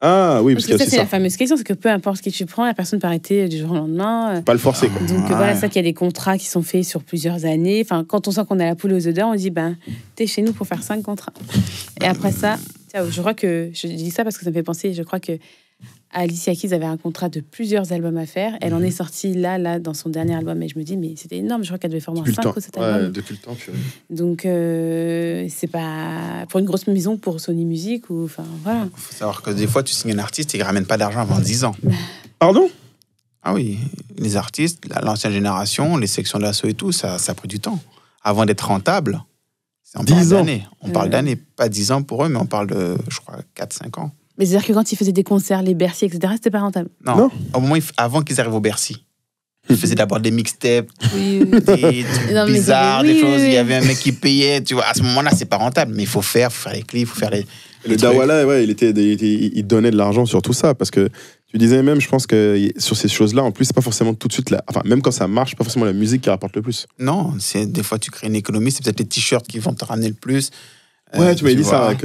S1: Ah oui, parce que
S3: ça, c'est
S1: ça.
S3: la fameuse question, c'est que peu importe qui tu prends, la personne peut arrêter du jour au lendemain.
S1: Pas le forcer, quoi.
S3: Donc voilà, ça qu'il y a des contrats qui sont faits sur plusieurs années. Enfin, quand on sent qu'on a la poule aux œufs d'or, on dit t'es chez nous pour faire 5 contrats. Et après ça, je crois que je dis ça parce que ça me fait penser. Je crois que Alicia Keys avait un contrat de plusieurs albums à faire. Elle en est sortie là, dans son dernier album. Et je me dis, mais c'était énorme. Je crois qu'elle devait faire au moins 5 ou 7 albums.
S1: Ouais, depuis le temps, purée.
S3: Donc, c'est pas pour une grosse maison, pour Sony Music ou enfin voilà.
S2: Il faut savoir que des fois, tu signes un artiste et il ne ramène pas d'argent avant 10 ans.
S1: Pardon?
S2: Ah oui, les artistes, l'ancienne génération, les sections d'assaut et tout, ça a pris du temps. Avant d'être rentable, on parle d'années. On parle d'années, pas 10 ans pour eux, mais on parle de, je crois, 4-5 ans.
S3: Mais c'est-à-dire que quand ils faisaient des concerts, les Bercy, etc., c'était pas rentable.
S2: Non. Au moment avant qu'ils arrivent au Bercy, ils faisaient d'abord des mixtapes,
S3: Oui.
S2: des trucs bizarres, des choses. Il y avait un mec qui payait, tu vois. À ce moment-là, c'est pas rentable, mais il faut faire les clips, il faut faire les.
S1: Le Dawala, ouais, il donnait de l'argent sur tout ça, parce que tu disais même, je pense que sur ces choses-là, en plus, c'est pas forcément tout de suite enfin, même quand ça marche, c'est pas forcément la musique qui rapporte le plus.
S2: Non, des fois tu crées une économie, c'est peut-être les t-shirts qui vont te ramener le plus.
S1: Ouais, tu m'avais dit ça, avec,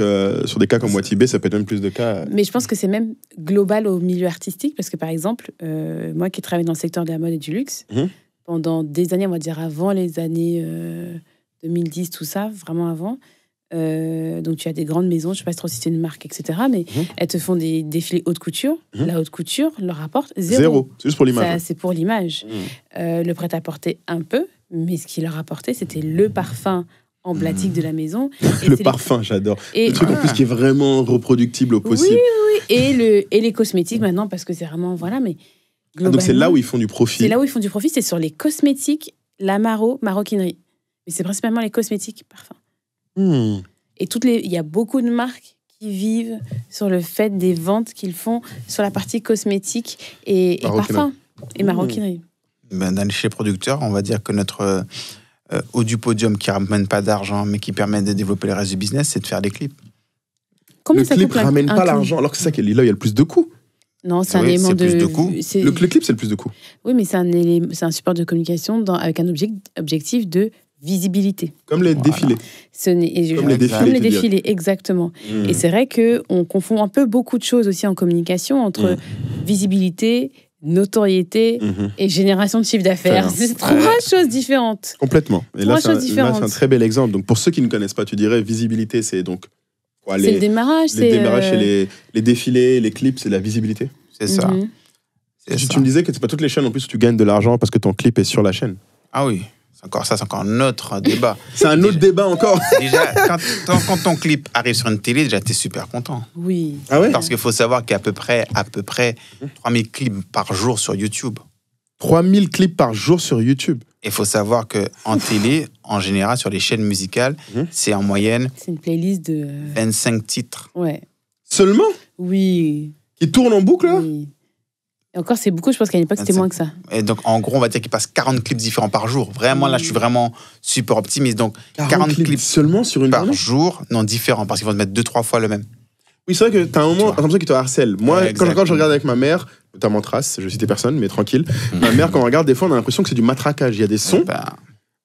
S1: sur des cas comme Watibé, ça peut être même plus de cas.
S3: Mais je pense que c'est même global au milieu artistique, parce que par exemple, moi qui travaille dans le secteur de la mode et du luxe, pendant des années, on va dire avant les années 2010, tout ça, vraiment avant, donc tu as des grandes maisons, je ne sais pas trop si c'est une marque, etc., mais elles te font des défilés haute couture. La haute couture leur rapporte zéro.
S1: C'est juste pour l'image.
S3: C'est pour l'image. Le prêt-à-porter un peu, mais ce qui leur apportait, c'était le parfum emblématique de la maison.
S1: Le parfum, j'adore.
S3: Et
S1: le truc en plus qui est vraiment reproductible au possible.
S3: Oui. Et les cosmétiques maintenant, parce que c'est vraiment, voilà, mais globalement...
S1: donc c'est là où ils font du profit.
S3: C'est là où ils font du profit, c'est sur les cosmétiques, la maroquinerie. Mais c'est principalement les cosmétiques, parfums. Et il y a beaucoup de marques qui vivent sur le fait des ventes qu'ils font sur la partie cosmétique et parfums et maroquinerie.
S2: Chez les producteurs, on va dire que notre haut du podium qui ne ramène pas d'argent, mais qui permet de développer le reste du business, c'est de faire des clips.
S3: Combien
S1: le
S3: ça
S1: clip
S3: coûte
S1: ramène pas l'argent, alors que c'est ça qu'il y a le plus de coûts.
S3: Non, c'est un élément de...
S2: plus de coûts.
S1: Le clip, c'est le plus de coûts.
S3: Oui, mais c'est un support de communication avec un objectif de visibilité.
S1: Comme les défilés.
S3: Comme les défilés, exactement. Et c'est vrai qu'on confond un peu beaucoup de choses aussi en communication entre visibilité, notoriété et génération de chiffre d'affaires. C'est trois choses différentes.
S1: Complètement. Et là, c'est un très bel exemple. Donc, pour ceux qui ne connaissent pas, tu dirais visibilité, c'est donc quoi,
S3: c'est le démarrage.
S1: Les démarrages, c'est les défilés, les clips, c'est la visibilité.
S2: C'est ça.
S1: Tu me disais que c'est pas toutes les chaînes en plus où tu gagnes de l'argent parce que ton clip est sur la chaîne.
S2: Ah oui. C'est encore un autre débat.
S1: C'est un autre débat encore.
S2: Déjà, quand ton clip arrive sur une télé, déjà, t'es super content.
S3: Oui.
S1: Ah ouais?
S2: Parce qu'il faut savoir qu'il y a à peu près 3000 clips par jour sur YouTube.
S1: 3000 clips par jour sur YouTube.
S2: Il faut savoir qu'en télé, en général, sur les chaînes musicales, c'est en moyenne...
S3: C'est une playlist de...
S2: 25 titres.
S3: Ouais.
S1: Seulement?
S3: Oui.
S1: Qui tourne en boucle, là?
S3: Oui. Et encore, c'est beaucoup. Je pense qu'à l'époque, c'était moins que ça.
S2: Et donc, en gros, on va dire qu'il passe 40 clips différents par jour. Vraiment, là, je suis vraiment super optimiste. Donc, 40 clips
S1: seulement sur une
S2: par jour, non, différents, parce qu'ils vont te mettre 2-3 fois le même.
S1: Oui, c'est vrai que t'as un moment, t'as l'impression qu'ils te harcèlent. Moi,
S2: Ouais,
S1: quand je regarde avec ma mère, notamment Trace, je citais personne, mais tranquille, ma mère, quand on regarde, des fois, on a l'impression que c'est du matraquage. Il y a des sons.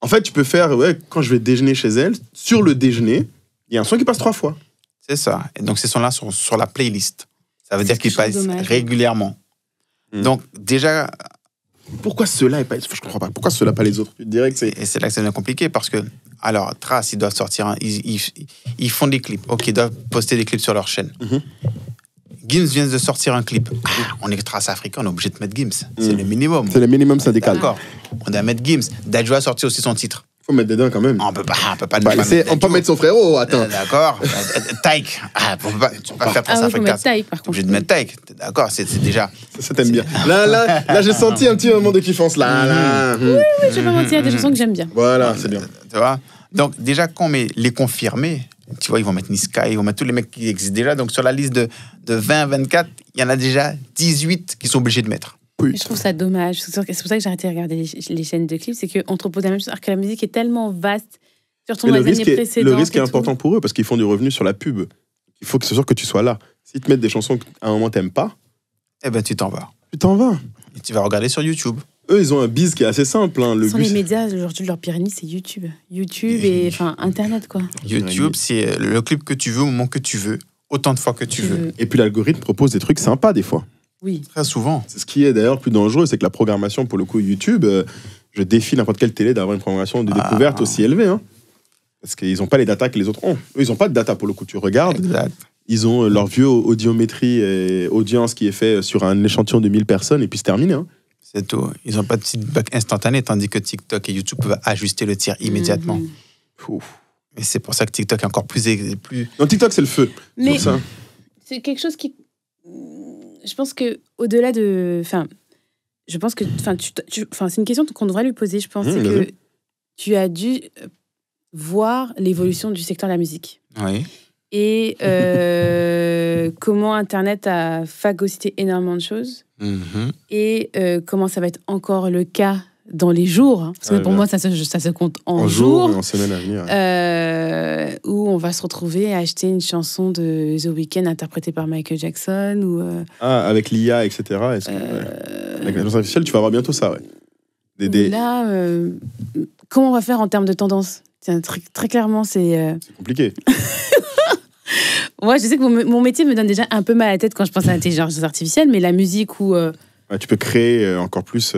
S1: En fait, tu peux faire, quand je vais déjeuner chez elle, sur le déjeuner, il y a un son qui passe 3 fois.
S2: C'est ça. Et donc, ces sons-là sont sur la playlist. Ça veut dire qu'ils passent régulièrement. Donc, déjà...
S1: Pourquoi ceux-là et pas... Je comprends pas. Pourquoi ceux-là, pas les autres? Je dirais que c'est...
S2: Et c'est là que ça devient compliqué, parce que... Alors, Trace, ils doivent sortir... Ils font des clips. OK, ils doivent poster des clips sur leur chaîne. Gims vient de sortir un clip. On est Trace Africa, on est obligé de mettre Gims. C'est le minimum.
S1: C'est le minimum syndical.
S2: D'accord. On doit mettre Gims. Dadju a sorti aussi son titre.
S1: Faut mettre dedans quand même.
S2: On peut pas
S1: on peut mettre son frérot, attends.
S2: D'accord. Taïk. Tu peux pas faire Trace Africa.
S3: Il faut mettre Taïk, par contre.
S2: Obligé de mettre Taïk. D'accord, c'est déjà...
S1: Ça t'aime bien. Là, j'ai senti un petit moment de kiffance. Là.
S3: Oui, je vais pas mentir, il y a des chansons que j'aime bien.
S1: Voilà, c'est bien.
S2: Tu vois? Donc, déjà, quand on met les confirmés, tu vois, ils vont mettre Niska, ils vont mettre tous les mecs qui existent déjà. Donc, sur la liste de 20 à 24, il y en a déjà 18 qui sont obligés de mettre.
S3: Oui. Je trouve ça dommage. C'est pour ça que j'ai arrêté de regarder les chaînes de clips. C'est qu'on te propose la même chose, alors que la musique est tellement vaste. Surtout dans les années précédentes.
S1: Le risque est important pour eux parce qu'ils font du revenu sur la pub. Il faut que c'est sûr que tu sois là. S'ils te mettent des chansons qu'à un moment t'aimes pas,
S2: eh ben, tu t'en vas.
S1: Tu t'en vas.
S2: Et tu vas regarder sur YouTube.
S1: Eux, ils ont un biz qui est assez simple. Hein.
S3: Les médias, aujourd'hui, leur pire ennemi, c'est YouTube. YouTube et Internet, quoi.
S2: YouTube, c'est le clip que tu veux, au moment que tu veux, autant de fois que tu veux.
S1: Et puis l'algorithme propose des trucs sympas, des fois.
S3: Oui.
S2: Très souvent.
S1: C'est ce qui est d'ailleurs plus dangereux, c'est que la programmation, pour le coup, YouTube, je défie n'importe quelle télé d'avoir une programmation de découverte aussi élevée. Hein. Parce qu'ils n'ont pas les datas que les autres ont. Eux, ils n'ont pas de data, pour le coup. Tu regardes.
S2: Exact.
S1: Ils ont leur vieux audiométrie et audience qui est fait sur un échantillon de 1000 personnes et puis c'est terminé. Hein.
S2: C'est tout. Ils n'ont pas de feedback instantané, tandis que TikTok et YouTube peuvent ajuster le tir immédiatement. Mais c'est pour ça que TikTok est encore plus...
S1: Non, TikTok, c'est le feu.
S3: Mais c'est quelque chose qui... Je pense qu'au-delà de... Enfin, je pense que... c'est une question qu'on devrait lui poser, je pense. C'est que tu as dû voir l'évolution du secteur de la musique.
S2: Oui.
S3: Et comment Internet a phagocyté énormément de choses. Et comment ça va être encore le cas dans les jours. Hein, parce que pour moi, ça se compte en jours.
S1: Et en semaine à venir.
S3: Où on va se retrouver à acheter une chanson de The Weeknd interprétée par Michael Jackson. Ou,
S1: avec l'IA, etc. Avec l'intelligence artificielle, tu vas avoir bientôt ça, ouais.
S3: Là, comment on va faire en termes de tendance? Très clairement, c'est...
S1: C'est compliqué.
S3: Ouais, je sais que mon métier me donne déjà un peu mal à la tête quand je pense à l'intelligence artificielle, mais la musique où...
S1: Tu peux créer encore plus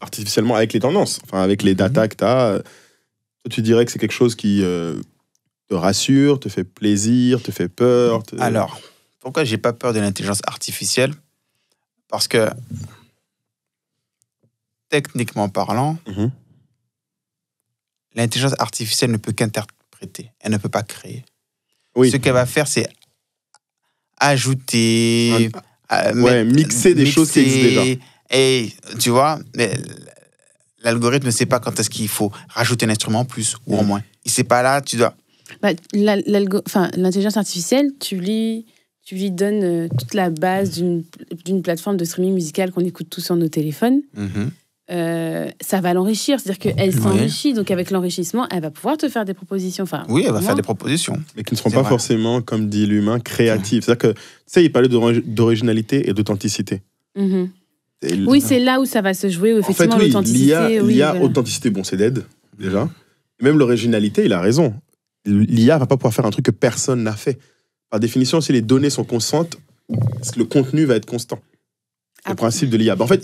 S1: artificiellement avec les tendances, enfin avec les datas que tu as. Tu dirais que c'est quelque chose qui te rassure, te fait plaisir, te fait peur.
S2: Alors, pourquoi j'ai pas peur de l'intelligence artificielle? Parce que, techniquement parlant, l'intelligence artificielle ne peut qu'interpréter. Elle ne peut pas créer. Oui. Ce qu'elle va faire, c'est ajouter...
S1: mixer des choses qui existent déjà.
S2: Et tu vois, l'algorithme ne sait pas quand est-ce qu'il faut rajouter un instrument en plus ou en moins. Il ne sait pas là, tu dois...
S3: L'intelligence artificielle, tu lui donnes toute la base d'une plateforme de streaming musical qu'on écoute tous sur nos téléphones. Ça va l'enrichir, c'est-à-dire qu'elle s'enrichit, donc avec l'enrichissement, elle va pouvoir te faire des propositions.
S2: Oui, elle va faire des propositions.
S1: Mais qui ne seront pas forcément, comme dit l'humain, créatives. C'est-à-dire que, tu sais, il parlait d'originalité et d'authenticité.
S3: Oui, c'est là où ça va se jouer, où effectivement, l'authenticité...
S1: L'IA, authenticité, bon, c'est dead, déjà. Même l'originalité, il a raison. L'IA va pas pouvoir faire un truc que personne n'a fait. Par définition, si les données sont constantes, le contenu va être constant. C'est le principe de l'IA. En fait,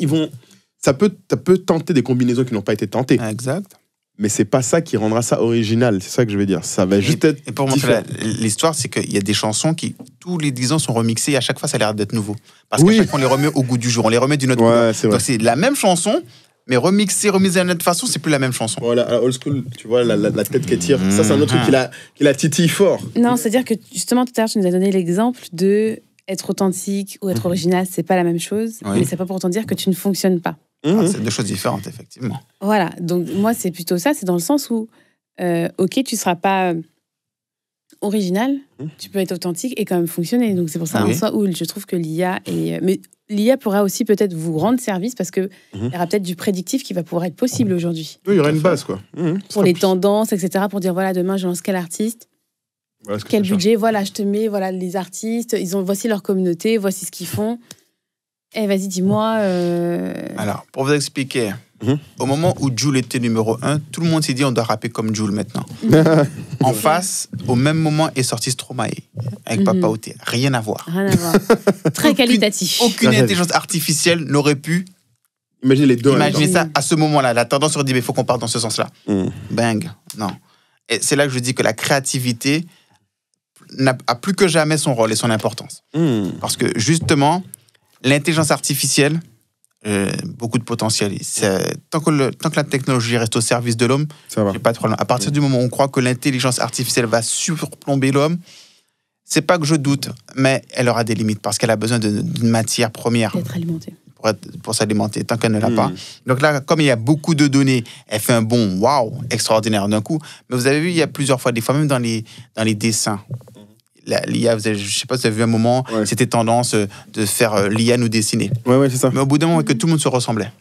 S1: ça peut tenter des combinaisons qui n'ont pas été tentées.
S2: Exact.
S1: Mais c'est pas ça qui rendra ça original. C'est ça que je veux dire. Ça va juste être.
S2: Et pour montrer l'histoire, c'est qu'il y a des chansons qui, tous les 10 ans, sont remixées et à chaque fois, ça a l'air d'être nouveau. Parce qu'à chaque fois, on les remet au goût du jour. On les remet d'une autre couleur. Donc, c'est la même chanson, mais remise d'une autre façon, c'est plus la même chanson.
S1: Voilà, à old school, tu vois, la tête qui tire. Ça, c'est un autre truc qui la titille fort.
S3: Non, c'est-à-dire que justement, tout à l'heure, tu nous as donné l'exemple de être authentique ou être original, c'est pas la même chose. Mais c'est pas pour autant dire que tu ne fonctionnes pas.
S2: C'est deux choses différentes, effectivement.
S3: Voilà, donc moi, c'est plutôt ça, c'est dans le sens où, ok, tu ne seras pas original, tu peux être authentique et quand même fonctionner. Donc c'est pour ça, en soi, où je trouve que l'IA est... Mais l'IA pourra aussi peut-être vous rendre service parce qu'il y aura peut-être du prédictif qui va pouvoir être possible aujourd'hui.
S1: Oui, il y aura une base, quoi.
S3: Pour les tendances, etc., pour dire, voilà, demain, je lance quel artiste,
S1: voilà
S3: quel budget, voilà, je te mets, voilà, les artistes, voici leur communauté, voici ce qu'ils font. Eh, vas-y, dis-moi...
S2: Alors, pour vous expliquer, au moment où Jul était numéro 1, tout le monde s'est dit on doit rapper comme Jul maintenant. En face, au même moment, est sorti Stromae avec Papa Outé. Rien à voir.
S3: Rien à voir. Très qualitatif.
S2: Aucune intelligence artificielle n'aurait pu
S1: imaginer les deux.
S2: Imaginez ça à ce moment-là. La tendance aurait dit, mais il faut qu'on parte dans ce sens-là. Bang. Non. Et c'est là que je dis que la créativité a plus que jamais son rôle et son importance. Parce que justement, l'intelligence artificielle, beaucoup de potentiel. Tant que la technologie reste au service de l'homme, j'ai pas de problème. À partir du moment où on croit que l'intelligence artificielle va surplomber l'homme, c'est pas que je doute, mais elle aura des limites parce qu'elle a besoin d'une matière première.
S3: D'être alimentée.
S2: Pour s'alimenter, tant qu'elle ne l'a pas. Donc là, comme il y a beaucoup de données, elle fait un bond, waouh, extraordinaire d'un coup. Mais vous avez vu, il y a plusieurs fois, des fois même dans les dessins, l'IA, je ne sais pas si vous avez vu un moment, c'était tendance de faire l'IA nous dessiner.
S1: Ouais, c'est ça.
S2: Mais au bout d'un moment, que tout le monde se ressemblait.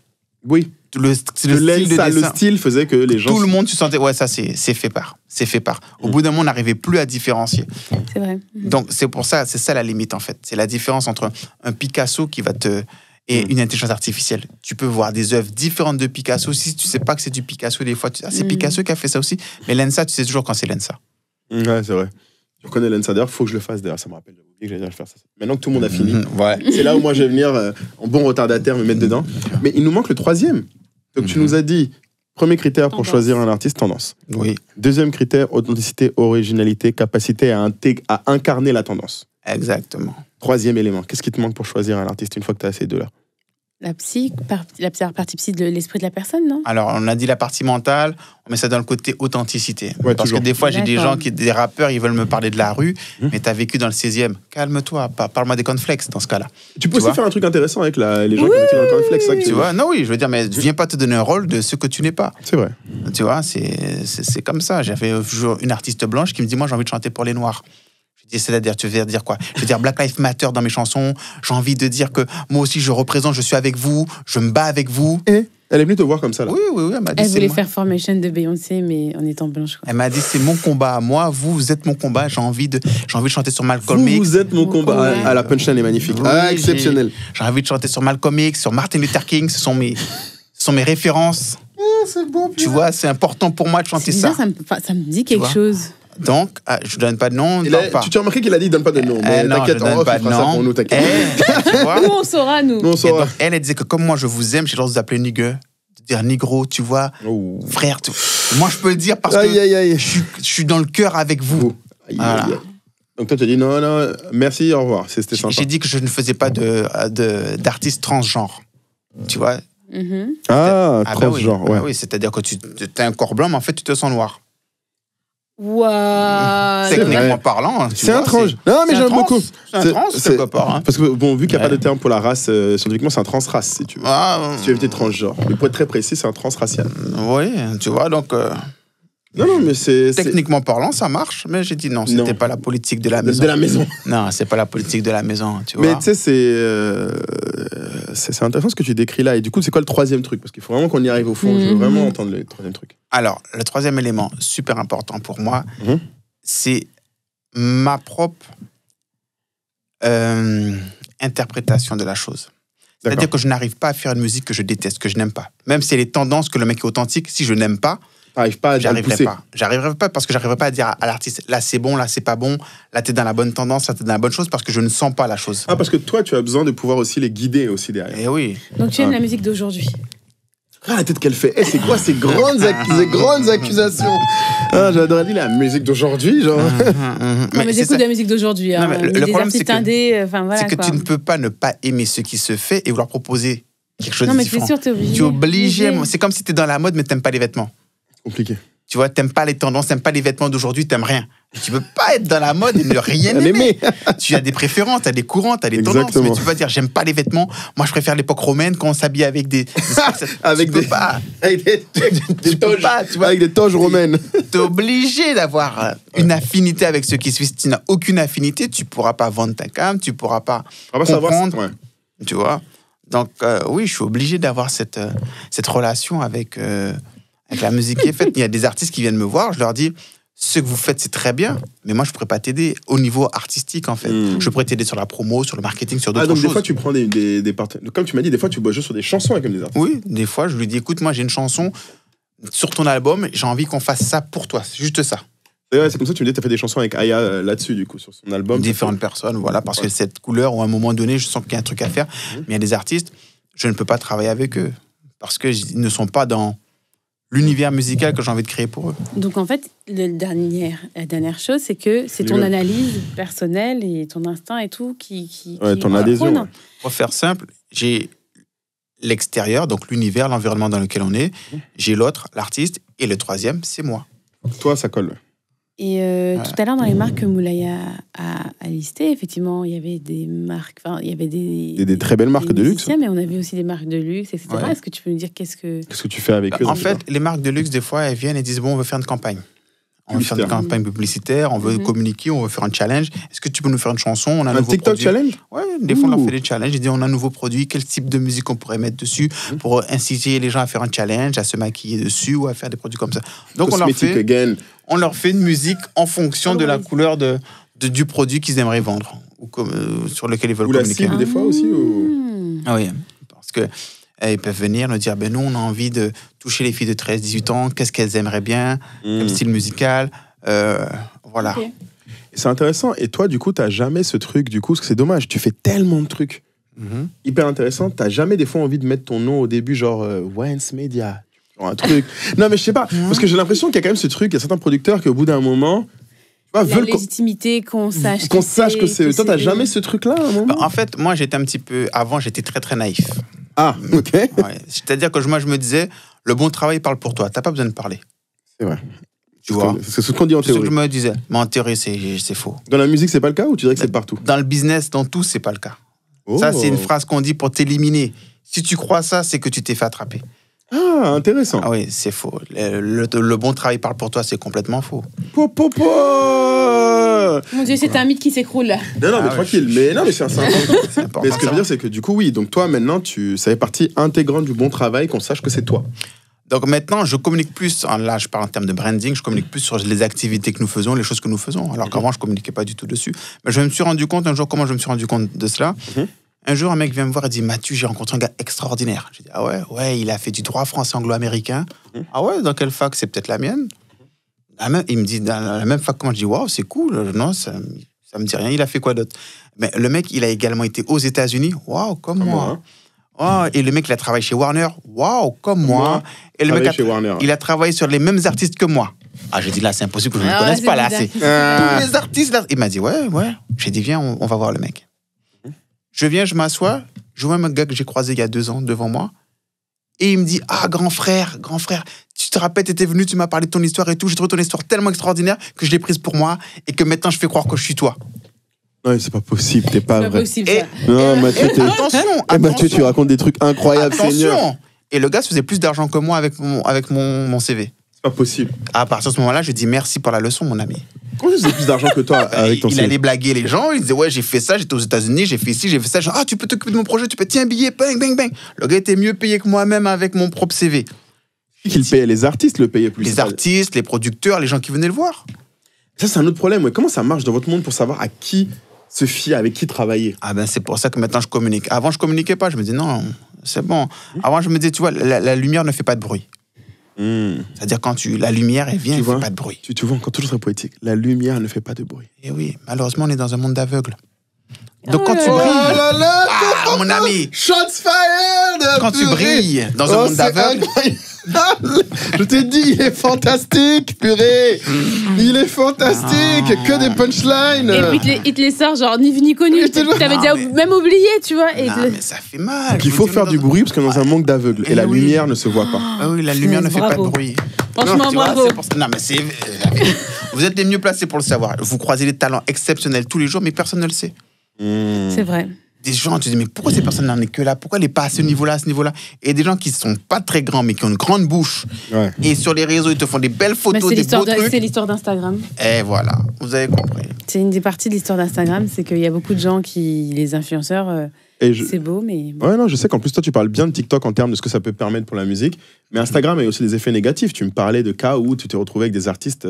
S1: Oui.
S2: Le style de dessin,
S1: le style faisait que les gens...
S2: Tout le monde se sentait... Ouais, ça, c'est fait par. C'est fait par. Au bout d'un moment, on n'arrivait plus à différencier.
S3: C'est vrai.
S2: Donc, c'est pour ça, c'est ça la limite, en fait. C'est la différence entre un Picasso qui va te... et une intelligence artificielle. Tu peux voir des œuvres différentes de Picasso. Si tu ne sais pas que c'est du Picasso, des fois, c'est Picasso qui a fait ça aussi. Mais Lensa, tu sais toujours quand c'est Lensa.
S1: Ouais, c'est vrai. Je reconnais Lensa. D'ailleurs, il faut que je le fasse. D'ailleurs, ça me rappelle. J'avais oublié que j'allais faire ça. Maintenant que tout le monde a fini, c'est là où moi je vais venir en bon retardataire me mettre dedans. Mais il nous manque le troisième. Donc tu nous as dit, premier critère pour choisir un artiste, tendance.
S2: Oui.
S1: Deuxième critère, authenticité, originalité, capacité à incarner la tendance.
S2: Exactement.
S1: Troisième élément, qu'est-ce qui te manque pour choisir un artiste une fois que tu as ces deux-là?
S3: La partie psy de l'esprit de la personne, non?
S2: Alors, on a dit la partie mentale, on met ça dans le côté authenticité.
S1: Ouais,
S2: parce
S1: toujours.
S2: que des fois, j'ai des gens, des rappeurs, ils veulent me parler de la rue, mais tu as vécu dans le 16e. Calme-toi, parle-moi des cornflakes dans ce cas-là.
S1: Tu peux aussi faire un truc intéressant avec les gens qui ont vécu dans le cornflakes. Ça que
S2: tu vois? Non, oui, je veux dire, mais viens pas te donner un rôle de ce que tu n'es pas.
S1: C'est vrai.
S2: Tu vois, c'est comme ça. J'avais toujours une artiste blanche qui me dit, moi, j'ai envie de chanter pour les Noirs. C'est-à-dire, tu veux dire quoi? Je veux dire Black Lives Matter dans mes chansons. J'ai envie de dire que moi aussi, je représente, je suis avec vous, je me bats avec vous.
S1: Et elle est venue te voir comme ça, là?
S2: Oui.
S3: Elle voulait faire Formation de Beyoncé, mais en étant blanche. Quoi.
S2: Elle m'a dit, c'est mon combat à moi, vous êtes mon combat, j'ai envie de chanter sur Malcolm X.
S1: Vous êtes mon combat. Ah, la punchline est magnifique.
S2: Oui,
S1: exceptionnel.
S2: J'ai envie de chanter sur Malcolm X, sur Martin Luther King, ce sont mes références.
S1: C'est bon.
S2: Tu vois, c'est important pour moi de chanter ça.
S3: Ça me dit quelque chose.
S2: Donc, je ne donne pas de nom.
S1: Tu as remarqué qu'il a dit donne pas de nom. Mais
S2: non,
S1: t'inquiète,
S2: je donne pas de nom.
S1: Pour nous, t'inquiète.
S3: Nous, on saura, nous.
S1: On saura.
S2: Donc, elle disait que comme moi, je vous aime, j'ai le droit de vous appeler nigger, de dire nigro, tu vois, frère. Moi, je peux le dire parce que je suis dans le cœur avec vous. Voilà.
S1: Donc, toi, tu as dit non, merci, au revoir. C'était sympa.
S2: J'ai dit que je ne faisais pas d'artiste transgenre. Tu vois?
S1: Transgenre, ouais.
S2: Oui, c'est-à-dire que tu as un corps blanc, mais en fait, tu te sens noir.
S3: Waouh.
S2: Techniquement parlant.
S1: C'est un trans. Non, mais j'aime beaucoup.
S2: C'est un trans, quelque part.
S1: Parce que, bon, vu qu'il n'y a pas de terme pour la race, scientifiquement, c'est un transrace, si tu veux. Si tu veux éviter transgenre. Mais pour être très précis, c'est un transracial.
S2: Oui, tu vois, donc.
S1: Non, mais c'est.
S2: Techniquement parlant, ça marche, mais j'ai dit non, c'était pas la politique de la maison.
S1: De la maison.
S2: Non, c'est pas la politique de la maison, tu vois.
S1: Mais tu sais, c'est intéressant ce que tu décris là. Et du coup, c'est quoi le troisième truc? Parce qu'il faut vraiment qu'on y arrive au fond. Je veux vraiment entendre le troisième truc.
S2: Alors, le troisième élément, super important pour moi, c'est ma propre interprétation de la chose. C'est-à-dire que je n'arrive pas à faire une musique que je déteste, que je n'aime pas. Même si elle est tendance, que le mec est authentique, si je n'aime pas, j'arriverai pas parce que j'arriverai pas à dire à l'artiste là c'est bon, là c'est pas bon, là t'es dans la bonne tendance, là t'es dans la bonne chose parce que je ne sens pas la chose.
S1: Ah, parce que toi tu as besoin de pouvoir aussi les guider aussi derrière.
S2: Et oui.
S3: Donc tu aimes la musique d'aujourd'hui.
S1: Ah, la tête qu'elle fait. C'est quoi ces grandes accusations? J'adorais dire la musique d'aujourd'hui, genre.
S3: Mais j'écoute de la musique d'aujourd'hui. Hein.
S2: Le problème c'est que
S3: quoi.
S2: tu ne peux pas ne pas aimer ce qui se fait et vouloir proposer quelque chose de différent.
S3: Non, mais c'est sûr, t'es obligé.
S2: Tu es obligé. C'est comme si t'es dans la mode mais t'aimes pas les vêtements.
S1: Compliqué.
S2: Tu vois, t'aimes pas les tendances, t'aimes pas les vêtements d'aujourd'hui, t'aimes rien. Tu peux pas être dans la mode et ne rien aimer. Tu as des préférences, tu as des courants, tu as des tendances. Mais tu peux pas dire, j'aime pas les vêtements. Moi, je préfère l'époque romaine quand on s'habille avec des
S1: avec des
S2: pas.
S1: Avec des toges,
S2: pas, tu vois.
S1: avec des toges romaines.
S2: Tu es obligé d'avoir une affinité avec ceux qui suivent. Si tu n'as aucune affinité, tu pourras pas vendre ta cam, tu pourras pas comprendre.
S1: Ouais.
S2: Tu vois. Donc, oui, je suis obligé d'avoir cette relation avec la musique qui est faite. Il y a des artistes qui viennent me voir, je leur dis, ce que vous faites, c'est très bien, mais moi, je ne pourrais pas t'aider au niveau artistique, en fait. Je pourrais t'aider sur la promo, sur le marketing, sur d'autres choses.
S1: Donc, des fois, tu prends des partenaires. Comme tu m'as dit, des fois, tu bosses juste sur des chansons avec des artistes.
S2: Oui, des fois, je lui dis, écoute, moi, j'ai une chanson sur ton album, j'ai envie qu'on fasse ça pour toi. C'est juste ça.
S1: C'est comme ça que tu me dis, tu as fait des chansons avec Aya là-dessus, du coup, sur son album.
S2: Différentes personnes, voilà, parce que cette couleur, ou à un moment donné, je sens qu'il y a un truc à faire. Mais il y a des artistes, je ne peux pas travailler avec eux, parce qu'ils ne sont pas dans l'univers musical que j'ai envie de créer pour eux.
S3: Donc en fait, la dernière chose, c'est que c'est ton analyse personnelle et ton instinct et tout qui
S1: ton adhésion. Ouais.
S2: Pour faire simple, j'ai l'extérieur, donc l'univers, l'environnement dans lequel on est. J'ai l'autre, l'artiste, et le troisième, c'est moi.
S1: Toi, ça colle.
S3: Et tout à l'heure, dans les marques que Moulay a listées, effectivement, il y avait des marques, enfin, il y avait des
S1: très belles marques de luxe.
S3: Mais on avait aussi des marques de luxe, etc. Ouais. Est-ce que tu peux nous dire qu'est-ce que
S1: tu fais avec eux?
S2: En fait, les marques de luxe, des fois, elles viennent et disent, bon, on veut faire une campagne. On veut faire une campagne publicitaire, on veut communiquer, on veut faire un challenge. Est-ce que tu peux nous faire une chanson? On a un
S1: TikTok
S2: produit.
S1: challenge?
S2: Ouais, des fois on leur fait des challenges. Ils disent on a un nouveau produit, quel type de musique on pourrait mettre dessus pour inciter les gens à faire un challenge, à se maquiller dessus ou à faire des produits comme ça. Donc on leur fait une musique en fonction de la couleur du produit qu'ils aimeraient vendre ou sur lequel ils veulent communiquer.
S1: Ou la cible des fois aussi ou...
S2: Ah oui, parce que ils peuvent venir nous dire, nous, on a envie de toucher les filles de 13-18 ans, qu'est-ce qu'elles aimeraient bien, comme style musical, voilà.
S3: Okay.
S1: C'est intéressant. Et toi, du coup, t'as jamais ce truc, du coup, parce que c'est dommage, tu fais tellement de trucs hyper intéressants, t'as jamais des fois envie de mettre ton nom au début, genre Wance Media, un truc. Non, mais je sais pas, parce que j'ai l'impression qu'il y a quand même ce truc, il y a certains producteurs qui, au bout d'un moment,
S3: la légitimité qu'on sache
S1: que c'est. Toi, t'as jamais ce truc-là à un moment?
S2: En fait, moi, j'étais un petit peu... Avant, j'étais très, très naïf.
S1: Ah, ok.
S2: Ouais. C'est-à-dire que moi, je me disais, le bon travail parle pour toi. T'as pas besoin de parler.
S1: C'est vrai.
S2: Tu vois?
S1: C'est ce qu'on dit en théorie.
S2: C'est ce que je me disais. Mais en théorie, c'est faux.
S1: Dans la musique, c'est pas le cas ou tu dirais que c'est partout?
S2: Dans le business, dans tout, c'est pas le cas. Ça, c'est une phrase qu'on dit pour t'éliminer. Si tu crois ça, c'est que tu t'es fait attraper.
S1: Ah, intéressant.
S2: Ah oui, c'est faux. Le bon travail parle pour toi, c'est complètement faux.
S3: Mon Dieu, c'est un mythe qui s'écroule là.
S1: Non, mais tranquille. Mais c'est important. Mais ce que je veux dire, c'est que du coup, oui. Donc toi, maintenant, ça fait partie intégrante du bon travail, qu'on sache que c'est toi.
S2: Donc maintenant, je communique plus, là je parle en termes de branding, je communique plus sur les activités que nous faisons, les choses que nous faisons, alors qu'avant je ne communiquais pas du tout dessus. Mais je me suis rendu compte, un jour, comment je me suis rendu compte de cela? Un jour, un mec vient me voir et dit, Mathieu, j'ai rencontré un gars extraordinaire. J'ai dit, ah ouais, il a fait du droit français anglo-américain. Ah ouais, dans quelle fac? C'est peut-être la mienne. Il me dit, dans la même fac que moi. Je dis, waouh, c'est cool. Non, ça me dit rien. Il a fait quoi d'autre? Mais le mec, il a également été aux États-Unis. Waouh, comme moi. Oh, et le mec, il a travaillé chez Warner. Waouh, comme moi. Et le mec, il a travaillé sur les mêmes artistes que moi. Ah, j'ai dit, là, c'est impossible que je ne me connaisse pas. Là, c'est tous les artistes. Là. Il m'a dit, ouais. J'ai dit, viens, on va voir le mec. Je viens, je m'assois. Je vois un gars que j'ai croisé il y a 2 ans devant moi. Et il me dit, ah, grand frère, tu te rappelles, tu étais venu, tu m'as parlé de ton histoire et tout. J'ai trouvé ton histoire tellement extraordinaire que je l'ai prise pour moi et que maintenant, je fais croire que je suis toi.
S1: Non, c'est pas possible, t'es pas vrai.
S3: Possible,
S1: non, Mathieu,
S2: attention.
S1: Mathieu, tu racontes des trucs incroyables, Seigneur.
S2: Attention. Et le gars se faisait plus d'argent que moi avec mon CV.
S1: C'est pas possible.
S2: À partir de ce moment-là, je dis merci pour la leçon, mon ami.
S1: Comment tu faisais plus d'argent que toi avec ton CV?
S2: Il allait blaguer les gens, il disait ouais, j'ai fait ça, j'étais aux États-Unis, j'ai fait ci, j'ai fait ça. Genre, tu peux t'occuper de mon projet, tu peux tiens un billet, bang, bang, bang. Le gars était mieux payé que moi-même avec mon propre CV.
S1: Qu'il payait les artistes, le payait plus.
S2: Les artistes, les producteurs, les gens qui venaient le voir.
S1: Ça, c'est un autre problème. Ouais. Comment ça marche dans votre monde pour savoir à qui se fier, avec qui travailler?
S2: Ah ben c'est pour ça que maintenant je communique. Avant je communiquais pas, je me disais non, c'est bon. Avant je me disais, tu vois, la lumière ne fait pas de bruit. C'est-à-dire quand la lumière elle vient, elle ne fait pas de bruit.
S1: Tu vois encore toujours très poétique. La lumière ne fait pas de bruit.
S2: Et oui, malheureusement on est dans un monde d'aveugles. Donc quand tu brilles, mon ami,
S1: shots fired.
S2: Quand tu brilles dans un monde d'aveugles,
S1: je t'ai dit, il est fantastique, purée. Il est fantastique, que des punchlines.
S3: Et puis il te les sort genre ni vu ni connu. T'avais déjà même oublié, tu vois.
S2: Mais ça fait mal.
S1: Il faut faire du bruit parce qu'on est dans un monde d'aveugles et la lumière ne se voit pas.
S2: Ah oui, la lumière ne fait pas de bruit.
S3: Franchement, bravo.
S2: Non, mais c'est... Vous êtes les mieux placés pour le savoir. Vous croisez des talents exceptionnels tous les jours, mais personne ne le sait.
S3: C'est vrai.
S2: Des gens, tu te dis, mais pourquoi ces personnes n'en est que là? Pourquoi elle n'est pas à ce niveau-là, à ce niveau-là? Et des gens qui ne sont pas très grands, mais qui ont une grande bouche. Ouais. Et sur les réseaux, ils te font des belles photos, des beaux trucs.
S3: C'est l'histoire d'Instagram.
S2: Et voilà, vous avez compris.
S3: C'est une des parties de l'histoire d'Instagram, c'est qu'il y a beaucoup de gens qui, les influenceurs, c'est beau, mais...
S1: Ouais, non, je sais qu'en plus, toi, tu parles bien de TikTok en termes de ce que ça peut permettre pour la musique. Mais Instagram a aussi des effets négatifs. Tu me parlais de cas où tu t'es retrouvé avec des artistes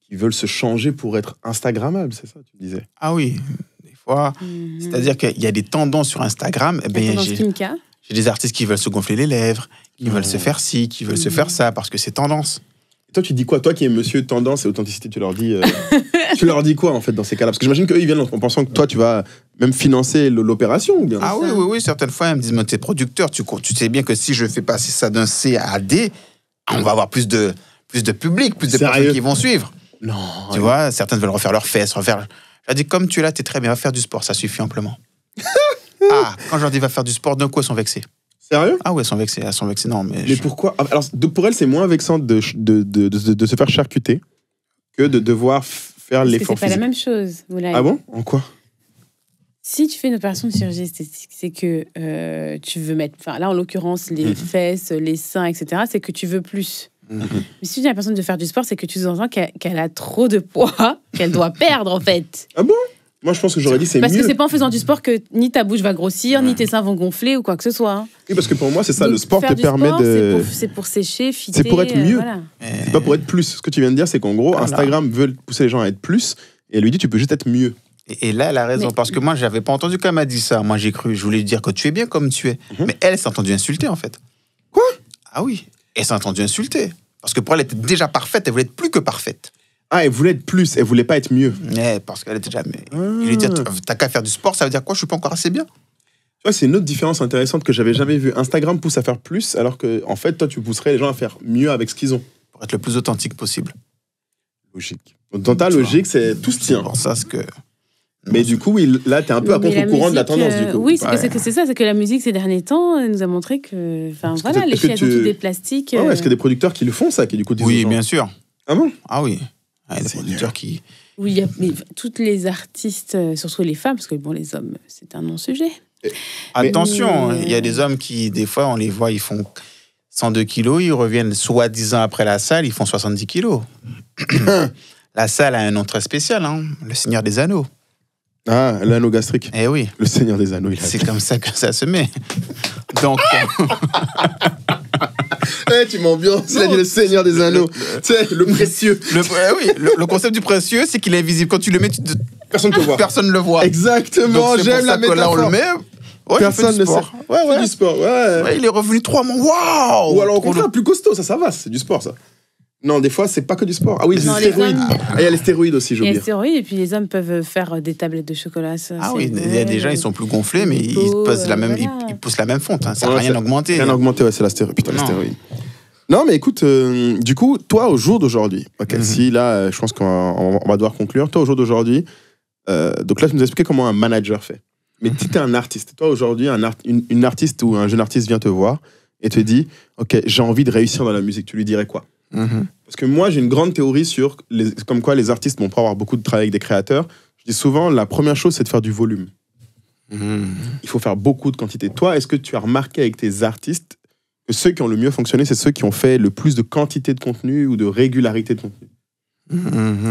S1: qui veulent se changer pour être Instagrammables, c'est ça, tu me disais?
S2: Ah oui. Fois. C'est-à-dire qu'il y a des tendances sur Instagram. J'ai des artistes qui veulent se gonfler les lèvres, qui veulent se faire ci, qui veulent se faire ça, parce que c'est tendance.
S1: Et toi, tu dis quoi? Toi qui es monsieur tendance et authenticité, tu leur dis, quoi en fait dans ces cas-là? Parce que j'imagine qu'eux, ils viennent en pensant que toi, tu vas même financer l'opération ou bien?
S2: Ah oui, certaines fois, ils me disent, mais t'es producteur, tu sais bien que si je fais passer ça d'un C à D, on va avoir plus de public, plus de personnes qui vont suivre.
S1: Non.
S2: Tu vois, certaines veulent refaire leurs fesses, Je dis, comme tu es là, t'es très bien, va faire du sport, ça suffit amplement. Quand je leur dis, va faire du sport, d'un coup, elles sont vexées.
S1: Sérieux?
S2: Ah oui, elles sont vexées, non.
S1: Mais pourquoi? Alors, pour elles, c'est moins vexant de se faire charcuter que de devoir faire l'effort physique.
S3: C'est pas la même chose.
S1: Ah bon? En quoi?
S3: Si tu fais une opération de chirurgie esthétique, c'est que tu veux mettre... Enfin, là, en l'occurrence, les fesses, les seins, etc., c'est que tu veux plus. Mais si tu dis à la personne de faire du sport, c'est que tu sous-entends qu'elle a trop de poids, qu'elle doit perdre, en fait.
S1: Ah bon? Moi, je pense que j'aurais dit c'est mieux.
S3: Parce que c'est pas en faisant du sport que ni ta bouche va grossir, ni tes seins vont gonfler ou quoi que ce soit. Hein.
S1: Oui, parce que pour moi, c'est ça. Donc, le sport te permet C'est
S3: pour sécher, fitter.
S1: C'est pour être mieux.
S3: Voilà.
S1: C'est pas pour être plus. Ce que tu viens de dire, c'est qu'en gros, Instagram veut pousser les gens à être plus et elle lui dit tu peux juste être mieux.
S2: Et là, elle a raison. Parce que moi, j'avais pas entendu qu'elle m'a dit ça. Moi, j'ai cru. Je voulais lui dire que tu es bien comme tu es. Mais elle s'est entendue insulter, en fait.
S1: Quoi?
S2: Ah oui. Elle s'est entendue insulter. Parce que pour elle, elle était déjà parfaite, elle voulait être plus que parfaite.
S1: Ah, elle voulait être plus, elle voulait pas être mieux.
S2: Ouais, parce qu'elle était déjà... Il lui dit, t'as qu'à faire du sport, ça veut dire quoi? Je suis pas encore assez bien.
S1: Tu vois, c'est une autre différence intéressante que j'avais jamais vue. Instagram pousse à faire plus, alors que, en fait, toi, tu pousserais les gens à faire mieux avec ce qu'ils ont.
S2: Pour être le plus authentique possible.
S1: Logique. Dans ta logique, c'est tout se tient.
S2: Pour ça, c'est que...
S1: Mais du coup, oui, là, t'es un peu à contre-courant de la tendance, du coup.
S3: Oui, c'est ça, c'est que la musique, ces derniers temps, elle nous a montré que... Enfin, voilà, les filles, elles ont tout des plastiques.
S1: Est-ce qu'il y a des producteurs qui le font, ça, qui du coup disent
S2: oui, bien sûr.
S1: Ah bon?
S2: Ah oui. Il y a des producteurs qui...
S3: Oui, mais toutes les artistes, surtout les femmes, parce que bon, les hommes, c'est un non-sujet.
S2: Attention, il y a des hommes qui, des fois, on les voit, ils font 102 kilos, ils reviennent soi-disant après la salle, ils font 70 kilos. La salle a un nom très spécial, hein, le Seigneur des Anneaux.
S1: Ah, l'anneau gastrique.
S2: Eh oui.
S1: Le Seigneur des Anneaux.
S2: C'est comme ça que ça se met. Donc...
S1: tu m'ambiances, il a dit le Seigneur des Anneaux. Tu sais, le précieux.
S2: Le concept du précieux, c'est qu'il est invisible. Quand tu le mets,
S1: personne ne peut voir.
S2: Personne ne le voit.
S1: Exactement, j'aime la métaphore.
S2: Là, on le met. Ouais,
S1: personne ne sait.
S2: Ouais.
S1: Du sport, ouais.
S2: Il est revenu 3 mois. Waouh!
S1: Ou alors au contraire, plus costaud, ça va, c'est du sport, ça. Non, des fois, c'est pas que du sport. Ah oui, les stéroïdes. Il y a les stéroïdes aussi, j'ai oublié.
S3: Il y a les stéroïdes, et puis les hommes peuvent faire des tablettes de chocolat.
S2: Ah oui, il y a des gens, ils sont plus gonflés, mais ils poussent la même fonte. Hein. Ça n'a rien augmenté.
S1: Rien augmenté, ouais, c'est la stéroïde. Putain, les stéroïdes. Non, mais écoute, du coup, toi, au jour d'aujourd'hui, si là, je pense qu'on va devoir conclure. Toi, au jour d'aujourd'hui, donc là, tu nous as expliqué comment un manager fait. Mais si tu es un artiste, toi, aujourd'hui, une artiste ou un jeune artiste vient te voir et te dit, OK, j'ai envie de réussir dans la musique, tu lui dirais quoi? Parce que moi, j'ai une grande théorie sur comme quoi les artistes vont pas avoir beaucoup de travail avec des créateurs. Je dis souvent, la première chose, c'est de faire du volume. Il faut faire beaucoup de quantité. Toi, est-ce que tu as remarqué avec tes artistes que ceux qui ont le mieux fonctionné, c'est ceux qui ont fait le plus de quantité de contenu ou de régularité de contenu?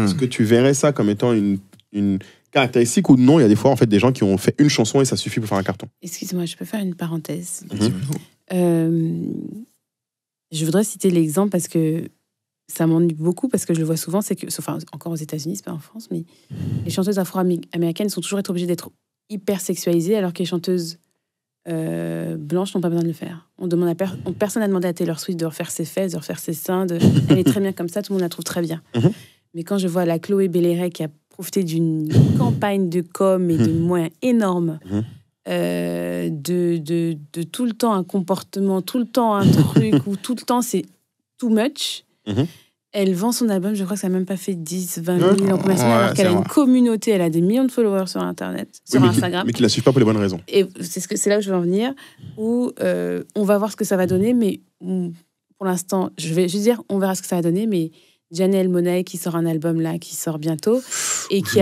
S1: Est-ce que tu verrais ça comme étant une caractéristique ou non? Il y a des fois, en fait, des gens qui ont fait une chanson et ça suffit pour faire un carton.
S3: Excuse-moi, je peux faire une parenthèse. Je voudrais citer l'exemple parce que ça m'ennuie beaucoup, parce que je le vois souvent, c'est que, enfin, encore aux États-Unis, c'est pas en France, mais les chanteuses afro-américaines sont toujours obligées d'être hyper sexualisées, alors que les chanteuses blanches n'ont pas besoin de le faire. Personne n'a demandé à Taylor Swift de refaire ses fesses, de refaire ses seins. Elle est très bien comme ça, tout le monde la trouve très bien. Mais quand je vois la Chloé Belleret qui a profité d'une campagne de com et de moyens énormes, de tout le temps un comportement, tout le temps un truc, ou tout le temps c'est too much. Elle vend son album, je crois que ça n'a même pas fait 10, 20 000 en première semaine, alors qu'elle a une communauté, elle a des millions de followers sur Internet, sur Instagram.
S1: Mais qui ne la suivent pas pour les bonnes raisons.
S3: Et c'est là où je veux en venir, où on va voir ce que ça va donner, mais pour pour l'instant, je vais dire, on verra ce que ça va donner, mais Janelle Monáe qui sort un album là, qui sort bientôt, et qui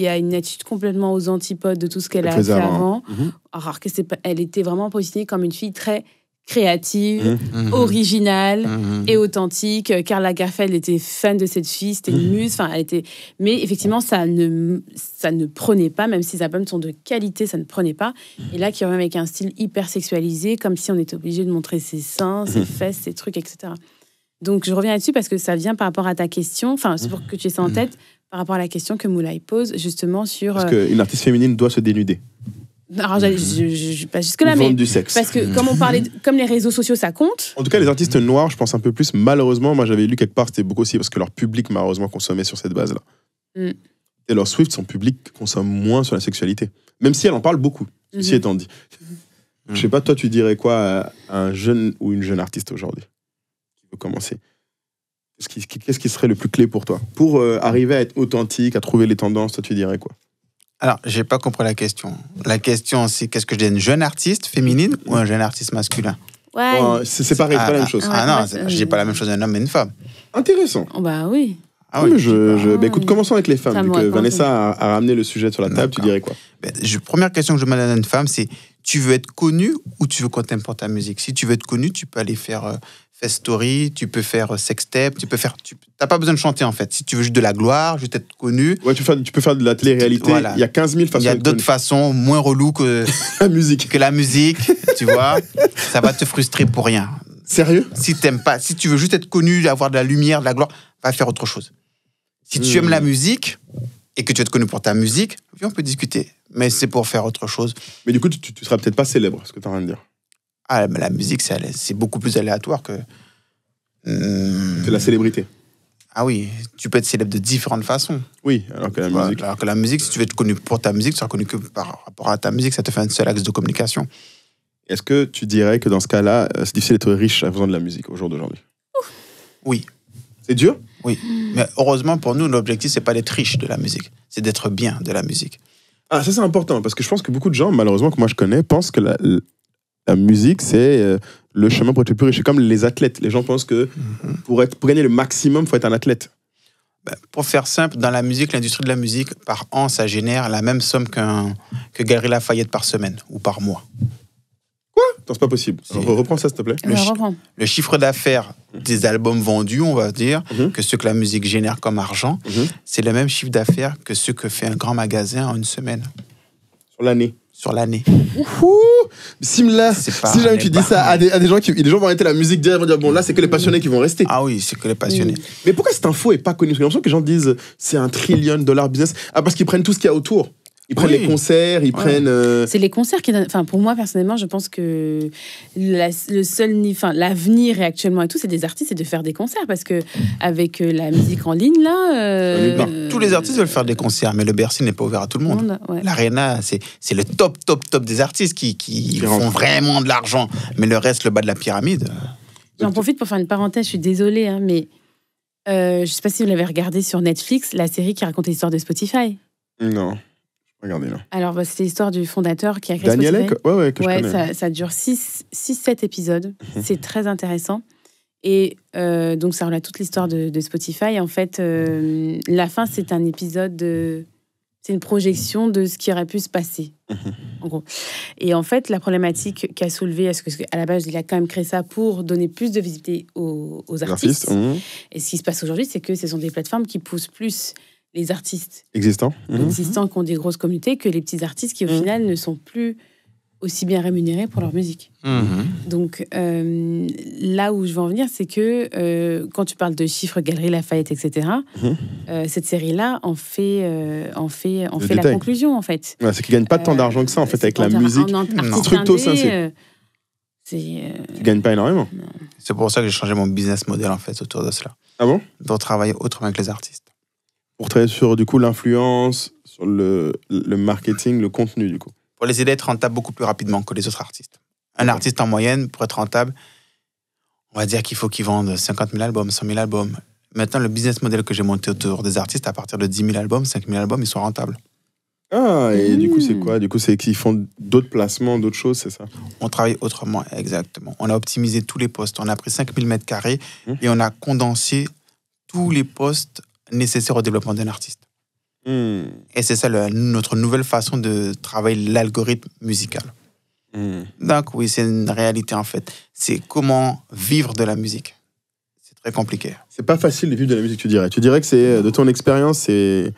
S3: a une attitude complètement aux antipodes de tout ce qu'elle a fait avant. Alors que elle était vraiment positionnée comme une fille très créative, originale et authentique. Karl Lagerfeld était fan de cette fille, c'était une muse. Mais effectivement, ça ne prenait pas, même si les albums sont de qualité, ça ne prenait pas. Et là, qui revient avec un style hyper sexualisé, comme si on était obligé de montrer ses seins, ses fesses, ses trucs, etc. Donc, je reviens là-dessus parce que ça vient par rapport à ta question. Enfin, c'est pour que tu aies ça en tête, par rapport à la question que Moulay pose, justement sur...
S1: Parce qu'une artiste féminine doit se dénuder.
S3: Alors, je pas jusque-là, mais...
S1: du sexe.
S3: Parce que, comme on parlait, comme les réseaux sociaux, ça compte.
S1: En tout cas, les artistes noirs, je pense un peu plus, malheureusement, moi, j'avais lu quelque part, c'était beaucoup aussi parce que leur public, malheureusement, consommait sur cette base-là. Taylor Swift, son public consomme moins sur la sexualité. Même si elle en parle beaucoup, ceci étant dit. Je sais pas, toi, tu dirais quoi à un jeune ou une jeune artiste aujourd'hui qui veut commencer? Qu'est-ce qui serait le plus clé pour toi? Pour arriver à être authentique, à trouver les tendances, toi, tu dirais quoi?
S2: Alors, j'ai pas compris la question. La question, c'est qu'est-ce que je dis, une jeune artiste féminine ou un jeune artiste masculin?
S3: Ouais.
S1: Bon, c'est pareil, c'est pas la même chose.
S2: Non, je dis pas la même chose d'un homme et une femme.
S1: Intéressant.
S3: Bah oui.
S1: Écoute, commençons avec les femmes. Vu que Vanessa a ramené le sujet sur la table, tu dirais quoi?
S2: Première question que je demande à une femme, c'est tu veux être connue ou tu veux qu'on t'aime pour ta musique? Si tu veux être connue, tu peux aller faire Fest Story, tu peux faire Sextape, t'as pas besoin de chanter en fait. Si tu veux juste de la gloire, juste être connu.
S1: Ouais, tu peux faire de la télé-réalité. Voilà. Il y a 15 000 façons.
S2: Il y a d'autres façons moins reloues que
S1: la musique.
S2: Que la musique, tu vois. Ça va te frustrer pour rien.
S1: Sérieux?
S2: Si t'aimes pas, si tu veux juste être connu, avoir de la lumière, de la gloire, va faire autre chose. Si tu aimes la musique et que tu veux être connu pour ta musique, on peut discuter. Mais c'est pour faire autre chose.
S1: Mais du coup, tu seras peut-être pas célèbre, ce que tu es en train de dire.
S2: Ah, mais la musique, c'est beaucoup plus aléatoire que...
S1: C'est la célébrité.
S2: Ah oui, tu peux être célèbre de différentes façons.
S1: Oui, alors que la musique...
S2: Alors que la musique, si tu veux être connu pour ta musique, tu seras connu que par rapport à ta musique, ça te fait un seul axe de communication.
S1: Est-ce que tu dirais que dans ce cas-là, c'est difficile d'être riche en faisant de la musique au jour d'aujourd'hui?
S2: Oui.
S1: C'est dur?
S2: Oui. Mais heureusement, pour nous, l'objectif, c'est pas d'être riche de la musique, c'est d'être bien de la musique.
S1: Ah, ça c'est important, parce que je pense que beaucoup de gens, malheureusement, que moi je connais, pensent que la musique, c'est le chemin pour être plus riche. C'est comme les athlètes. Les gens pensent que pour gagner le maximum, il faut être un athlète.
S2: Pour faire simple, dans la musique, l'industrie de la musique, par an, ça génère la même somme que Galeries Lafayette par semaine ou par mois.
S1: Quoi? Non, c'est pas possible. Alors, reprends ça, s'il te plaît.
S2: Le chiffre d'affaires des albums vendus, on va dire, que ce que la musique génère comme argent, c'est le même chiffre d'affaires que ce que fait un grand magasin en une semaine. Sur l'année.
S1: Simla, si jamais tu dis ça à des gens les gens vont arrêter la musique, ils vont dire bon là c'est que les passionnés qui vont rester.
S2: Ah oui, c'est que les passionnés.
S1: Mais pourquoi cette info est pas connue? J'ai l'impression que les gens disent c'est $1 trillion business. Ah, parce qu'ils prennent tout ce qu'il y a autour. Ils prennent les concerts, ils prennent...
S3: C'est les concerts qui... Enfin, pour moi, personnellement, je pense que le seul... Enfin, l'avenir, et actuellement et tout, c'est des artistes, c'est de faire des concerts. Parce que avec la musique en ligne, là...
S2: tous les artistes veulent faire des concerts, mais le Bercy n'est pas ouvert à tout le monde. L'Arena, c'est le top des artistes qui font vraiment de l'argent. Mais le reste, le bas de la pyramide...
S3: J'en profite pour faire une parenthèse, je suis désolée, hein, mais... je ne sais pas si vous l'avez regardé sur Netflix, la série qui raconte l'histoire de Spotify.
S1: Non. Regardez là.
S3: Alors, c'est l'histoire du fondateur qui a créé
S1: Daniel
S3: Spotify.
S1: Ouais, que je connais.
S3: Ça dure 6-7 épisodes. C'est très intéressant. Et donc, ça relate toute l'histoire de Spotify. Et en fait, la fin, c'est un épisode c'est une projection de ce qui aurait pu se passer, en gros. Et en fait, la problématique qu'a soulevée, est-ce qu'à la base, il a quand même créé ça pour donner plus de visibilité aux artistes. Et ce qui se passe aujourd'hui, c'est que ce sont des plateformes qui poussent plus les artistes existants qui ont des grosses communautés que les petits artistes qui, au final, ne sont plus aussi bien rémunérés pour leur musique. Donc, là où je veux en venir, c'est que quand tu parles de chiffres, Galeries Lafayette, etc., cette série-là en fait la conclusion, en fait.
S1: Ouais, c'est qu'ils ne gagnent pas tant d'argent que ça, en fait, avec la musique. Structo sensu. Tu gagnes pas énormément.
S2: Non. C'est pour ça que j'ai changé mon business model, en fait, autour de cela.
S1: Ah bon?
S2: Pour travailler autrement avec les artistes.
S1: Pour travailler sur, du coup, l'influence, sur le marketing, le contenu, du coup.
S2: Pour les aider à être rentables beaucoup plus rapidement que les autres artistes. Un artiste, en moyenne, pour être rentable, on va dire qu'il faut qu'il vende 50 000 albums, 100 000 albums. Maintenant, le business model que j'ai monté autour des artistes, à partir de 10 000 albums, 5 000 albums, ils sont rentables.
S1: Ah, et du coup, c'est quoi? Du coup, c'est qu'ils font d'autres placements, d'autres choses, c'est ça?
S2: On travaille autrement, exactement. On a optimisé tous les postes. On a pris 5000 mètres carrés et on a condensé tous les postes nécessaires au développement d'un artiste. Et c'est ça notre nouvelle façon de travailler l'algorithme musical. Donc oui, c'est une réalité en fait. C'est comment vivre de la musique. C'est très compliqué.
S1: C'est pas facile de vivre de la musique, tu dirais. Tu dirais que c'est, de ton expérience, c'est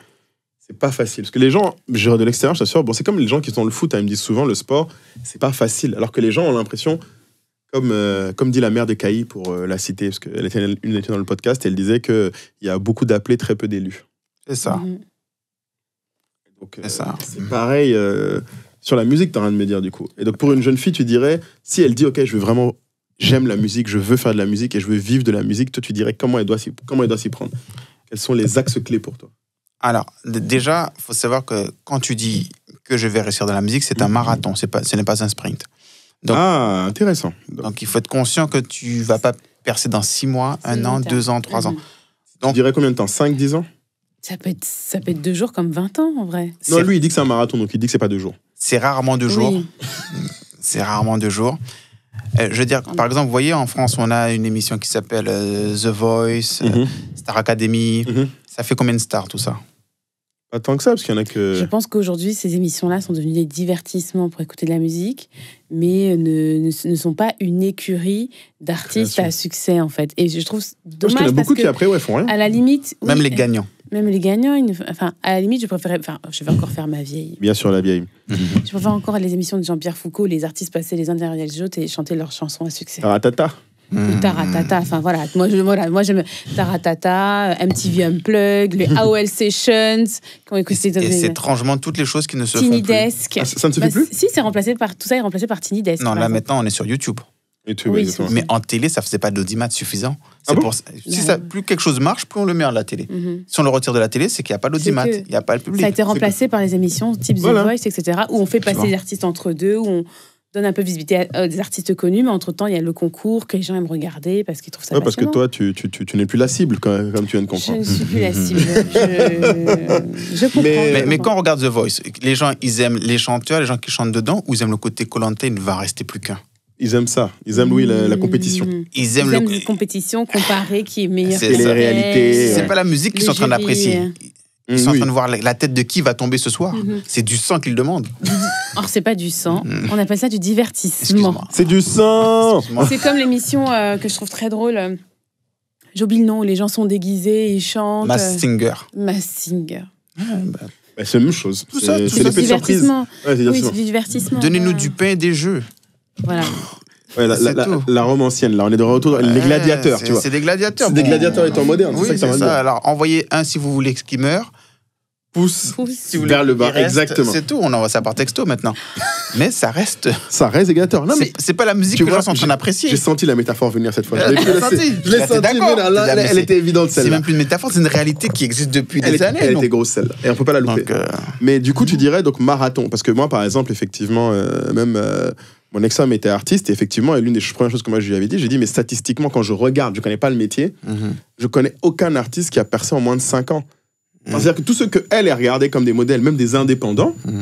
S1: pas facile. Parce que les gens, de l'extérieur, je t'assure, bon, c'est comme les gens qui sont dans le foot, ils me disent souvent, le sport, c'est pas facile. Alors que les gens ont l'impression, comme dit la mère de Caï, pour la citer, parce qu'elle était dans le podcast, et elle disait qu'il y a beaucoup d'appelés, très peu d'élus.
S2: C'est ça.
S1: Donc,
S2: c'est ça.
S1: C'est pareil sur la musique, t'as rien de me dire, du coup. Et donc, pour une jeune fille, tu dirais, si elle dit, OK, j'aime la musique, je veux faire de la musique et je veux vivre de la musique, toi, tu dirais comment elle doit s'y prendre? Quels sont les axes clés pour toi?
S2: Alors, déjà, il faut savoir que quand tu dis que je vais réussir dans la musique, c'est un marathon, ce n'est pas un sprint. Donc,
S1: intéressant.
S2: Donc, il faut être conscient que tu ne vas pas percer dans 6 mois, 1 an, 2 ans, 3 ans.
S1: Donc, tu dirais combien de temps? 5-10 ans?
S3: Ça peut être 2 jours comme 20 ans, en vrai.
S1: Non, lui, il dit que c'est un marathon, donc il dit que c'est pas 2 jours.
S2: C'est rarement 2 jours.
S3: Oui.
S2: C'est rarement 2 jours. Je veux dire, par exemple, vous voyez, en France, on a une émission qui s'appelle The Voice, Star Academy. Ça fait combien de stars, tout ça?
S1: Pas tant que ça, parce qu'il y en a que...
S3: Je pense qu'aujourd'hui, ces émissions-là sont devenues des divertissements pour écouter de la musique, mais ne sont pas une écurie d'artistes à succès, en fait. Et je trouve dommage
S1: parce qu'il y en a beaucoup qui, après, font rien.
S3: À la limite...
S2: Même les gagnants.
S3: Même les gagnants, à la limite, je vais encore faire ma vieille.
S1: Bien sûr, la vieille.
S3: Je préfère encore les émissions de Jean-Pierre Foucault, les artistes passaient les uns derrière les autres et chanter leurs chansons à succès.
S1: Taratata.
S3: Ou Taratata, enfin voilà. Moi, j'aime Taratata, MTV Unplugged, les AOL Sessions.
S2: Et c'est étrangement toutes les choses qui ne se font plus.
S3: Tiny Desk.
S1: Ça ne se fait plus?
S3: Si, tout ça est remplacé par Tiny Desk.
S2: Non, là maintenant, on est sur YouTube.
S3: Oui,
S2: mais en télé, ça faisait pas d'audimat suffisant. Plus quelque chose marche, plus on le met à la télé. Si on le retire de la télé, c'est qu'il n'y a pas d'audimat, il n'y a pas le public.
S3: Ça a été remplacé par les émissions type The Voice, etc., où on fait passer les artistes entre deux, où on donne un peu de visibilité à des artistes connus, mais entre-temps, il y a le concours que les gens aiment regarder parce qu'ils trouvent ça passionnant.
S1: Parce que toi, tu n'es plus la cible, comme tu viens de comprendre.
S3: Je ne suis plus la cible. Je comprends.
S2: Mais quand on regarde The Voice, les gens, ils aiment les chanteurs, les gens qui chantent dedans, ou ils aiment le côté Koh-Lanta, il ne va rester plus qu'un?
S1: Ils aiment ça. Ils aiment, la compétition.
S2: Ils aiment
S3: la compétition comparée qui est meilleure.
S1: C'est les réalités.
S2: C'est pas la musique qu'ils sont en train d'apprécier. Ils sont en train de voir la tête de qui va tomber ce soir. C'est du sang qu'ils demandent.
S3: Or, c'est pas du sang. On appelle ça du divertissement.
S1: C'est du sang.
S3: C'est comme l'émission que je trouve très drôle. J'oublie le nom, où les gens sont déguisés, ils chantent.
S2: Masked Singer.
S3: Masked Singer.
S1: C'est la même chose.
S3: C'est des petites surprises. Oui, c'est du divertissement.
S2: Donnez-nous du pain et des jeux.
S3: Voilà.
S1: Ouais, la Rome ancienne, là, on est de retour. Les gladiateurs, tu vois.
S2: C'est des gladiateurs.
S1: C'est des gladiateurs étant modernes.
S2: Oui, c'est ça. Alors, envoyez un si vous voulez qu'il meure.
S1: Pousse vers le bas, exactement.
S2: C'est tout, on envoie ça par texto maintenant. Mais ça reste.
S1: Ça reste des gladiateurs. Non, mais
S2: c'est pas la musique que les gens sont en train d'apprécier.
S1: J'ai senti la métaphore venir cette fois. Je l'ai senti,
S2: mais
S1: elle était évidente celle-là.
S2: C'est même plus une métaphore, c'est une réalité qui existe depuis des années.
S1: Elle était grosse celle-là. Et on peut pas la louper. Mais du coup, tu dirais donc marathon. Parce que moi, par exemple, effectivement, même. Mon ex-femme était artiste et effectivement, et l'une des premières choses que moi je lui avais dit, j'ai dit, mais statistiquement, quand je regarde, je connais pas le métier, je connais aucun artiste qui a percé en moins de 5 ans. C'est-à-dire que tous ceux qu'elle a regardés comme des modèles, même des indépendants, tu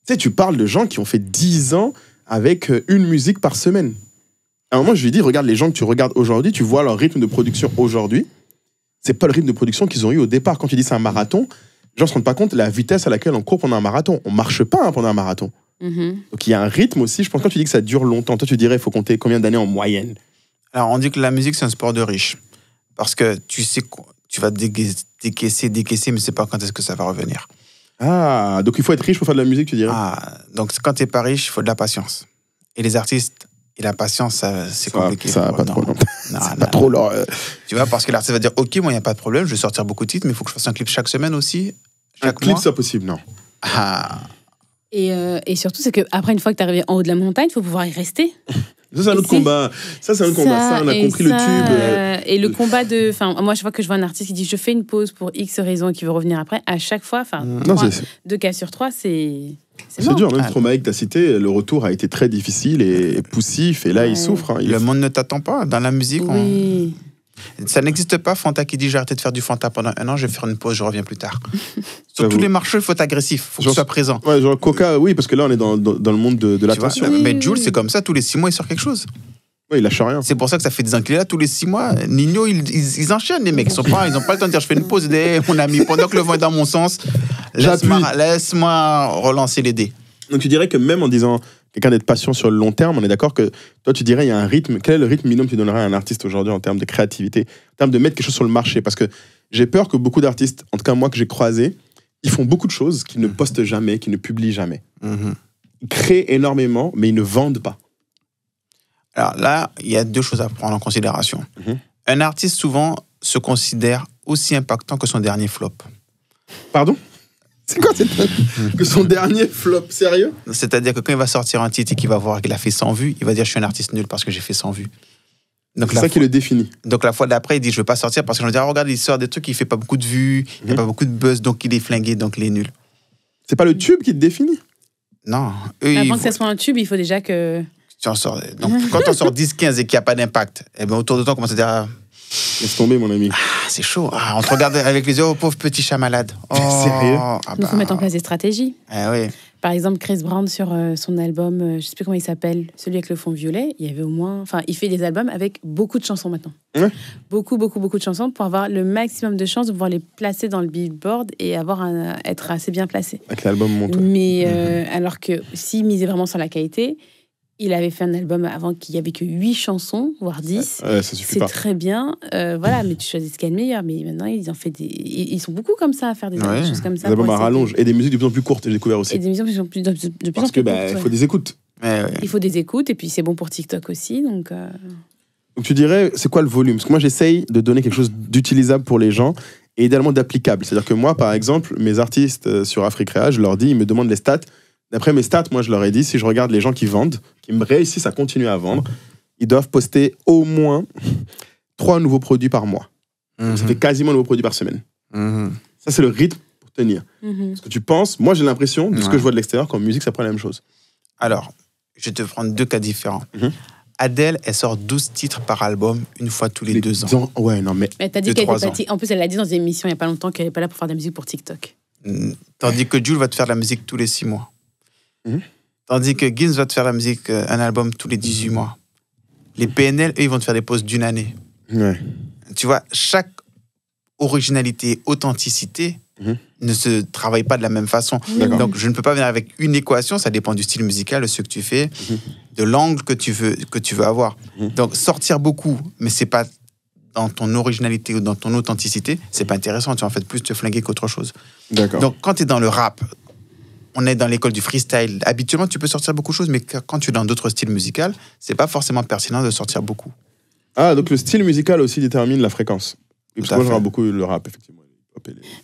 S1: sais, tu parles de gens qui ont fait 10 ans avec une musique par semaine. À un moment, je lui ai dit, regarde les gens que tu regardes aujourd'hui, tu vois leur rythme de production aujourd'hui, c'est pas le rythme de production qu'ils ont eu au départ. Quand tu dis c'est un marathon, les gens se rendent pas compte de la vitesse à laquelle on court pendant un marathon. On marche pas pendant un marathon. Donc il y a un rythme aussi. Je pense que quand tu dis que ça dure longtemps, toi tu dirais il faut compter combien d'années en moyenne?
S2: Alors on dit que la musique c'est un sport de riches. Parce que tu sais tu vas décaisser, mais tu sais pas quand est-ce que ça va revenir.
S1: Ah, donc il faut être riche pour faire de la musique, tu dirais?
S2: Donc quand tu n'es pas riche, il faut de la patience. Et les artistes, et la patience, c'est compliqué.
S1: Ça va pas trop, non. C'est pas trop leur...
S2: Tu vois, parce que l'artiste va dire, ok, moi il n'y a pas de problème, je vais sortir beaucoup de titres, mais il faut que je fasse un clip chaque semaine aussi.
S1: Un clip, c'est possible, non?
S3: Et surtout, c'est qu'après, une fois que tu es arrivé en haut de la montagne, il faut pouvoir y rester.
S1: Ça, c'est un autre combat. Ça, on a compris le tube.
S3: Et le combat de... Moi, chaque fois que je vois un artiste qui dit « je fais une pause pour X raison et qui veut revenir après », à chaque fois, 2 cas sur 3, c'est
S1: dur. Même Stromae que tu as cité, le retour a été très difficile et poussif. Et là, il souffre.
S2: Le monde ne t'attend pas. Dans la musique,
S3: oui.
S2: Ça n'existe pas, Fanta qui dit j'ai arrêté de faire du Fanta pendant 1 an, je vais faire une pause, je reviens plus tard. Sur tous les marchés, il faut être agressif, il faut que tu sois présent.
S1: Ouais, genre Coca, oui, parce que là, on est dans le monde de l'attention.
S2: Mais Jules, c'est comme ça, tous les 6 mois, il sort quelque chose.
S1: Oui, il lâche rien.
S2: C'est pour ça que ça fait des ans qu'il est là, tous les 6 mois. Nino, ils enchaînent, les mecs. Ils n'ont pas le temps de dire je fais une pause, mon ami, pendant que le vent est dans mon sens, laisse-moi relancer les dés.
S1: Donc tu dirais que même en disant quelqu'un d'être patient sur le long terme, on est d'accord que toi, tu dirais il y a un rythme. Quel est le rythme minimum que tu donnerais à un artiste aujourd'hui en termes de créativité, en termes de mettre quelque chose sur le marché? Parce que j'ai peur que beaucoup d'artistes, en tout cas moi que j'ai croisé, ils font beaucoup de choses qu'ils ne postent jamais, qu'ils ne publient jamais. Ils créent énormément, mais ils ne vendent pas.
S2: Alors là, il y a 2 choses à prendre en considération. Un artiste, souvent, se considère aussi impactant que son dernier flop.
S1: Pardon? C'est quoi que son dernier flop? Sérieux?
S2: C'est-à-dire que quand il va sortir un titre et qu'il va voir qu'il a fait 100 vues, il va dire je suis un artiste nul parce que j'ai fait 100 vues.
S1: C'est ça qui le définit.
S2: Donc la fois d'après, il dit je ne veux pas sortir parce que je vais dire regarde, il sort des trucs, il ne fait pas beaucoup de vues, il n'y a pas beaucoup de buzz, donc il est flingué, donc il est nul.
S1: C'est pas le tube qui te définit?
S2: Non.
S3: Avant que ça soit un tube, il faut déjà que...
S2: Donc, quand on sort 10-15 et qu'il n'y a pas d'impact, eh ben, autour de toi, on commence à dire...
S1: Laisse tomber, mon ami.
S2: C'est chaud. On te regarde avec les yeux, oh, pauvre petit chat malade. Oh,
S1: sérieux?
S3: Il faut mettre en place des stratégies.
S2: Oui.
S3: Par exemple, Chris Brown, sur son album, je ne sais plus comment il s'appelle, celui avec le fond violet, il y avait au moins... Enfin, il fait des albums avec beaucoup de chansons maintenant.
S1: Ouais.
S3: Beaucoup de chansons pour avoir le maximum de chances de pouvoir les placer dans le Billboard et être assez bien placé.
S1: Avec l'album monte.
S3: Mais alors que s'il misait vraiment sur la qualité... Il avait fait un album avant qu'il n'y avait que 8 chansons, voire 10.
S1: Ça suffit
S3: c'est
S1: pas.
S3: Très bien. Voilà, mais tu choisis ce qu'il y a de meilleur. Mais maintenant, ils en font ils sont beaucoup comme ça à faire des choses comme ça.
S1: Des albums à rallonge. Et des musiques de plus en plus courtes, j'ai découvert aussi.
S3: Et des musiques de plus en plus courtes.
S1: Parce que il faut des écoutes.
S3: Il faut des écoutes. Et puis, c'est bon pour TikTok aussi. Donc
S1: tu dirais, c'est quoi le volume? Parce que moi, j'essaye de donner quelque chose d'utilisable pour les gens et idéalement d'applicable. C'est-à-dire que moi, par exemple, mes artistes sur Africrea, je leur dis, ils me demandent les stats. D'après mes stats, moi, je leur ai dit, si je regarde les gens qui vendent, qui me réussissent à continuer à vendre, ils doivent poster au moins 3 nouveaux produits par mois. Ça fait quasiment un nouveau produit par semaine. Ça, c'est le rythme pour tenir. Parce que tu penses, moi, j'ai l'impression, de ce que je vois de l'extérieur, qu'en musique, ça prend la même chose.
S2: Alors, je vais te prendre 2 cas différents. Adèle, elle sort 12 titres par album, une fois tous les 2 ans.
S1: Ouais, non, mais
S3: t'as dit qu'elle était pas... En plus, elle l'a dit dans une émission il n'y a pas longtemps qu'elle n'est pas là pour faire de la musique pour TikTok.
S2: Tandis que Jules va te faire de la musique tous les 6 mois. Tandis que Gims va te faire la musique, un album tous les 18 mois. Les PNL, eux, ils vont te faire des pauses d'1 année.
S1: Ouais.
S2: Tu vois, chaque originalité, authenticité ne se travaille pas de la même façon. Donc, je ne peux pas venir avec une équation, ça dépend du style musical, de ce que tu fais, de l'angle que tu veux avoir. Donc, sortir beaucoup, mais c'est pas dans ton originalité ou dans ton authenticité, c'est pas intéressant. Tu vas en fait plus te flinguer qu'autre chose.
S1: D'accord.
S2: Donc, quand tu es dans le rap, on est dans l'école du freestyle. Habituellement, tu peux sortir beaucoup de choses, mais quand tu es dans d'autres styles musicaux, c'est pas forcément pertinent de sortir beaucoup.
S1: Ah, donc le style musical aussi détermine la fréquence. Parce que moi, j'aime beaucoup le rap, effectivement.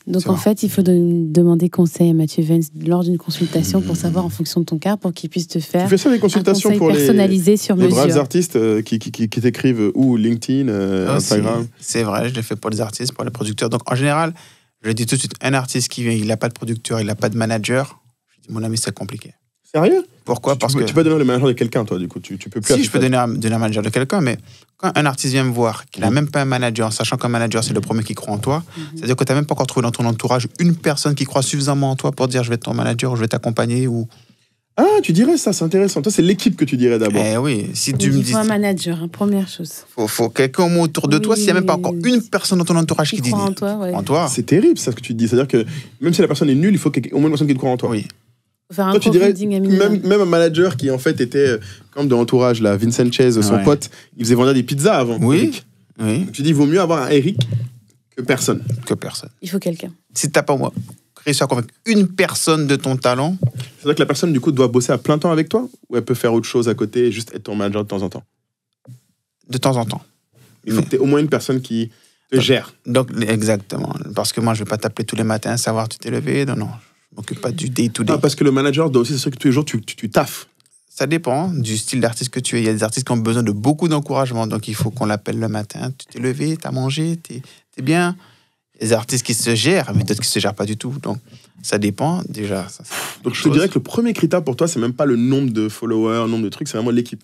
S3: Donc en fait, il faut demander conseil à Mathieu Vance lors d'une consultation pour savoir en fonction de ton cas, pour qu'il puisse te faire
S1: tu fais ça, des consultations
S3: un conseil
S1: pour
S3: personnalisé sur mesure.
S1: Les braves artistes qui t'écrivent ou LinkedIn, Instagram.
S2: C'est vrai, je l'ai fait pour les artistes, pour les producteurs. Donc en général, je dis tout de suite, un artiste qui vient, il n'a pas de producteur, il n'a pas de manager, je dis mon ami, c'est compliqué.
S1: Sérieux?
S2: Pourquoi? Parce que
S1: tu peux donner le manager de quelqu'un, toi, du coup. Tu peux plus.
S2: Si, je peux donner un manager de quelqu'un, mais quand un artiste vient me voir, qu'il n'a même pas un manager, sachant qu'un manager, c'est le premier qui croit en toi, c'est-à-dire que tu n'as même pas encore trouvé dans ton entourage une personne qui croit suffisamment en toi pour dire je vais être ton manager ou je vais t'accompagner ou...
S1: Ah, tu dirais ça, c'est intéressant. Toi, c'est l'équipe que tu dirais d'abord.
S2: Eh oui, si tu me dis...
S3: Il faut un manager, première chose.
S2: Faut quelqu'un autour de toi, s'il n'y a même pas encore une personne dans ton entourage qui dit...
S3: croit en toi.
S1: C'est terrible, ça, ce que tu dis. C'est-à-dire que même si la personne est nulle, il faut au moins une personne qui te croit en toi.
S2: Oui.
S3: Faire un
S1: toi, tu dirais,
S3: même
S1: un manager qui, en fait, était comme de l'entourage, là, Vincent Chase, son pote, il faisait vendre des pizzas avant.
S2: Oui.
S1: Donc, tu dis, il vaut mieux avoir un Eric que personne.
S3: Il faut quelqu'un.
S2: Si tu n'as pas réussi à convaincre une personne de ton talent...
S1: C'est-à-dire que la personne, du coup, doit bosser à plein temps avec toi, ou elle peut faire autre chose à côté et juste être ton manager de temps en temps?
S2: De temps en temps.
S1: Il faut que tu aies au moins une personne qui te gère.
S2: Donc, exactement. Parce que moi, je ne vais pas t'appeler tous les matins, savoir tu t'es levé. Non. Je m'occupe pas du day-to-day.
S1: Ah, parce que le manager doit aussi s'assurer que tous les jours, tu taffes.
S2: Ça dépend du style d'artiste que tu es. Il y a des artistes qui ont besoin de beaucoup d'encouragement. Donc, il faut qu'on l'appelle le matin. Tu t'es levé, tu as mangé, tu es bien. Il y a des artistes qui se gèrent, mais d'autres qui ne se gèrent pas du tout. Donc, ça dépend déjà.
S1: Donc, je te dirais que le premier critère pour toi, c'est même pas le nombre de followers, le nombre de trucs, c'est vraiment l'équipe.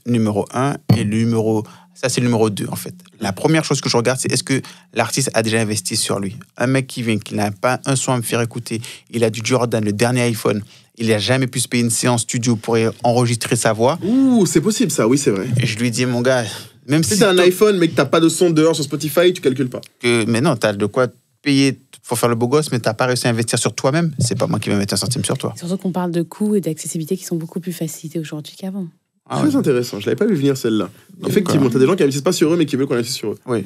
S2: Numéro 1 et numéro Ça, c'est le numéro 2, en fait. La première chose que je regarde, c'est est-ce que l'artiste a déjà investi sur lui. Un mec qui vient, qui n'a pas un son à me faire écouter, il a du Jordan, le dernier iPhone, il n'a jamais pu se payer une séance studio pour enregistrer sa voix.
S1: Ouh, c'est possible ça, oui, c'est vrai.
S2: Et je lui dis, mon gars, même si
S1: t'as un iPhone, mais que t'as pas de son dehors sur Spotify, tu calcules pas.
S2: Mais non, t'as de quoi payer pour faire le beau gosse, mais t'as pas réussi à investir sur toi-même. C'est pas moi qui vais mettre un centime sur toi.
S3: Surtout qu'on parle de coûts et d'accessibilité qui sont beaucoup plus facilités aujourd'hui qu'avant.
S1: Très intéressant, je l'avais pas vu venir celle-là. Effectivement, t'as des gens qui investissent pas sur eux, mais qui veulent qu'on investisse sur eux.
S2: Oui.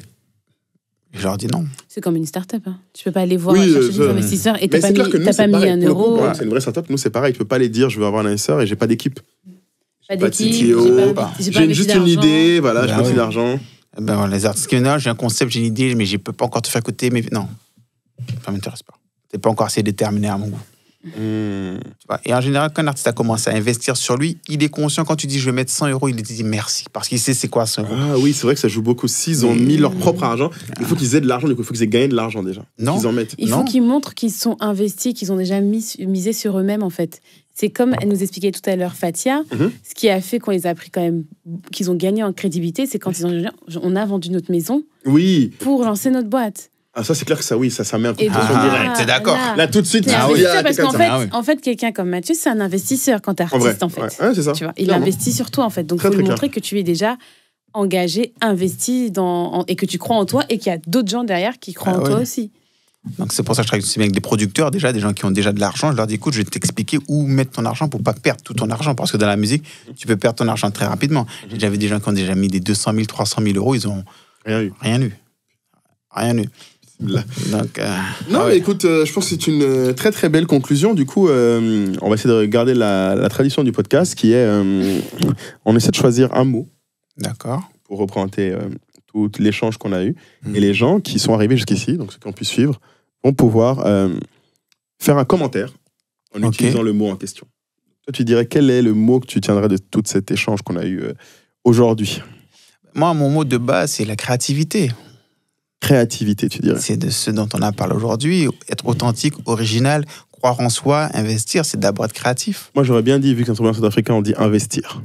S2: Je leur dis non.
S3: C'est comme une start-up. Hein. Tu peux pas aller voir chercher des investisseurs et t'as pas mis un euro.
S1: C'est une vraie start-up, nous c'est pareil. Tu peux pas aller dire je veux avoir un investisseur et j'ai pas d'équipe.
S3: Pas d'équipe,
S1: j'ai juste une idée, voilà, je mets de l'argent.
S2: Ben, les artistes qui viennent, j'ai un concept, j'ai une idée, mais je peux pas encore te faire écouter. Mais non, ça m'intéresse pas. T'es pas encore assez déterminé à mon goût. Et en général, quand un artiste a commencé à investir sur lui, il est conscient quand tu dis je vais mettre 100 euros, il te dit merci parce qu'il sait c'est quoi 100 euros.
S1: Ah oui, c'est vrai que ça joue beaucoup. S'ils ont mis leur propre argent, il faut qu'ils aient de l'argent, il faut qu'ils aient gagné de l'argent déjà.
S2: Non.
S1: Qu'ils en mettent.
S3: Il faut qu'ils montrent qu'ils sont investis, qu'ils ont déjà misé sur eux-mêmes en fait. C'est comme elle nous expliquait tout à l'heure Fatia, ce qui a fait qu'on les a pris quand même, qu'ils ont gagné en crédibilité, c'est quand on a vendu notre maison pour lancer notre boîte.
S1: Ah, ça, c'est clair que ça, oui, ça met un coup de pression direct.
S2: T'es d'accord.
S1: Là, tout de suite,
S3: parce qu'en fait, quelqu'un comme Mathieu, c'est un investisseur quand t'es artiste, en fait.
S1: Ouais, c'est ça.
S3: Tu vois, il investit sur toi, en fait. Donc, il faut lui montrer que tu es déjà engagé, investi et que tu crois en toi et qu'il y a d'autres gens derrière qui croient en toi aussi.
S2: Donc, c'est pour ça que je travaille aussi avec des producteurs, déjà, des gens qui ont déjà de l'argent. Je leur dis, écoute, je vais t'expliquer où mettre ton argent pour pas perdre tout ton argent. Parce que dans la musique, tu peux perdre ton argent très rapidement. J'ai déjà vu des gens qui ont déjà mis des 200 000, 300 000 euros, ils ont rien eu. Donc,
S1: mais écoute, je pense que c'est une très très belle conclusion. Du coup, on va essayer de garder la tradition du podcast qui est on essaie de choisir un mot.
S2: D'accord.
S1: Pour représenter tout l'échange qu'on a eu. Et les gens qui sont arrivés jusqu'ici, donc ceux qui ont pu suivre, vont pouvoir faire un commentaire en utilisant le mot en question. Toi, tu dirais quel est le mot que tu tiendrais de tout cet échange qu'on a eu aujourd'hui?
S2: Moi, mon mot de base, c'est la créativité.
S1: Créativité, tu dirais.
S2: C'est de ce dont on a parlé aujourd'hui. Être authentique, original, croire en soi, investir, c'est d'abord être créatif.
S1: Moi, j'aurais bien dit, vu que c'est un sud-africain, on dit investir.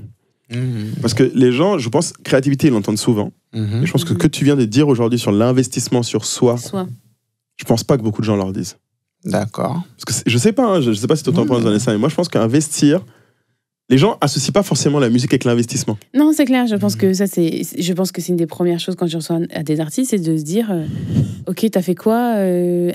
S1: Parce que les gens, je pense, créativité, ils l'entendent souvent. Et je pense que tu viens de dire aujourd'hui sur l'investissement sur soi, je pense pas que beaucoup de gens leur disent.
S2: D'accord.
S1: Parce que je sais pas, je sais pas si tu t'en penses, Vanessa, mais moi, je pense qu'investir, les gens associent pas forcément la musique avec l'investissement.
S3: Non, c'est clair. Je pense que c'est une des premières choses quand je reçois à des artistes, c'est de se dire, ok, t'as fait quoi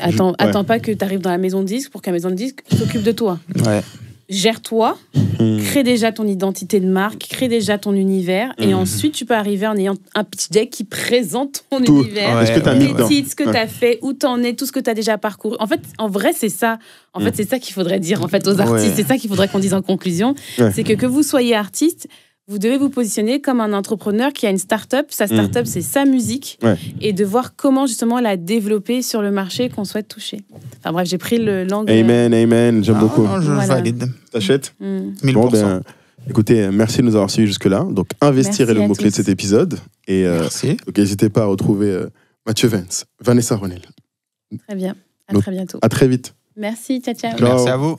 S3: Attends pas que t'arrives dans la maison de disque pour qu'un maison de disque s'occupe de toi.
S2: Ouais.
S3: Gère-toi, crée déjà ton identité de marque, crée déjà ton univers, et ensuite tu peux arriver en ayant un pitch deck qui présente ton univers, les titres, ce que tu as fait, où t'en es, tout ce que tu as déjà parcouru. En fait, en vrai, c'est ça. En fait, c'est ça qu'il faudrait dire en fait aux artistes. C'est ça qu'il faudrait qu'on dise en conclusion. C'est que vous soyez artiste, vous devez vous positionner comme un entrepreneur qui a une start-up. Sa start-up, c'est sa musique. Et de voir comment, justement, la développer sur le marché qu'on souhaite toucher. Enfin bref, j'ai pris l'angle...
S1: Amen. J'aime beaucoup.
S2: Non, je valide.
S1: T'achètes
S2: 1000%.
S1: Bon, écoutez, merci de nous avoir suivis jusque-là. Donc, investir est le mot-clé de cet épisode. Et donc, n'hésitez pas à retrouver Mathieu Vance, Vanessa Ronel.
S3: Très bien. À très bientôt.
S1: À très vite.
S3: Merci. Ciao.
S2: Merci à vous.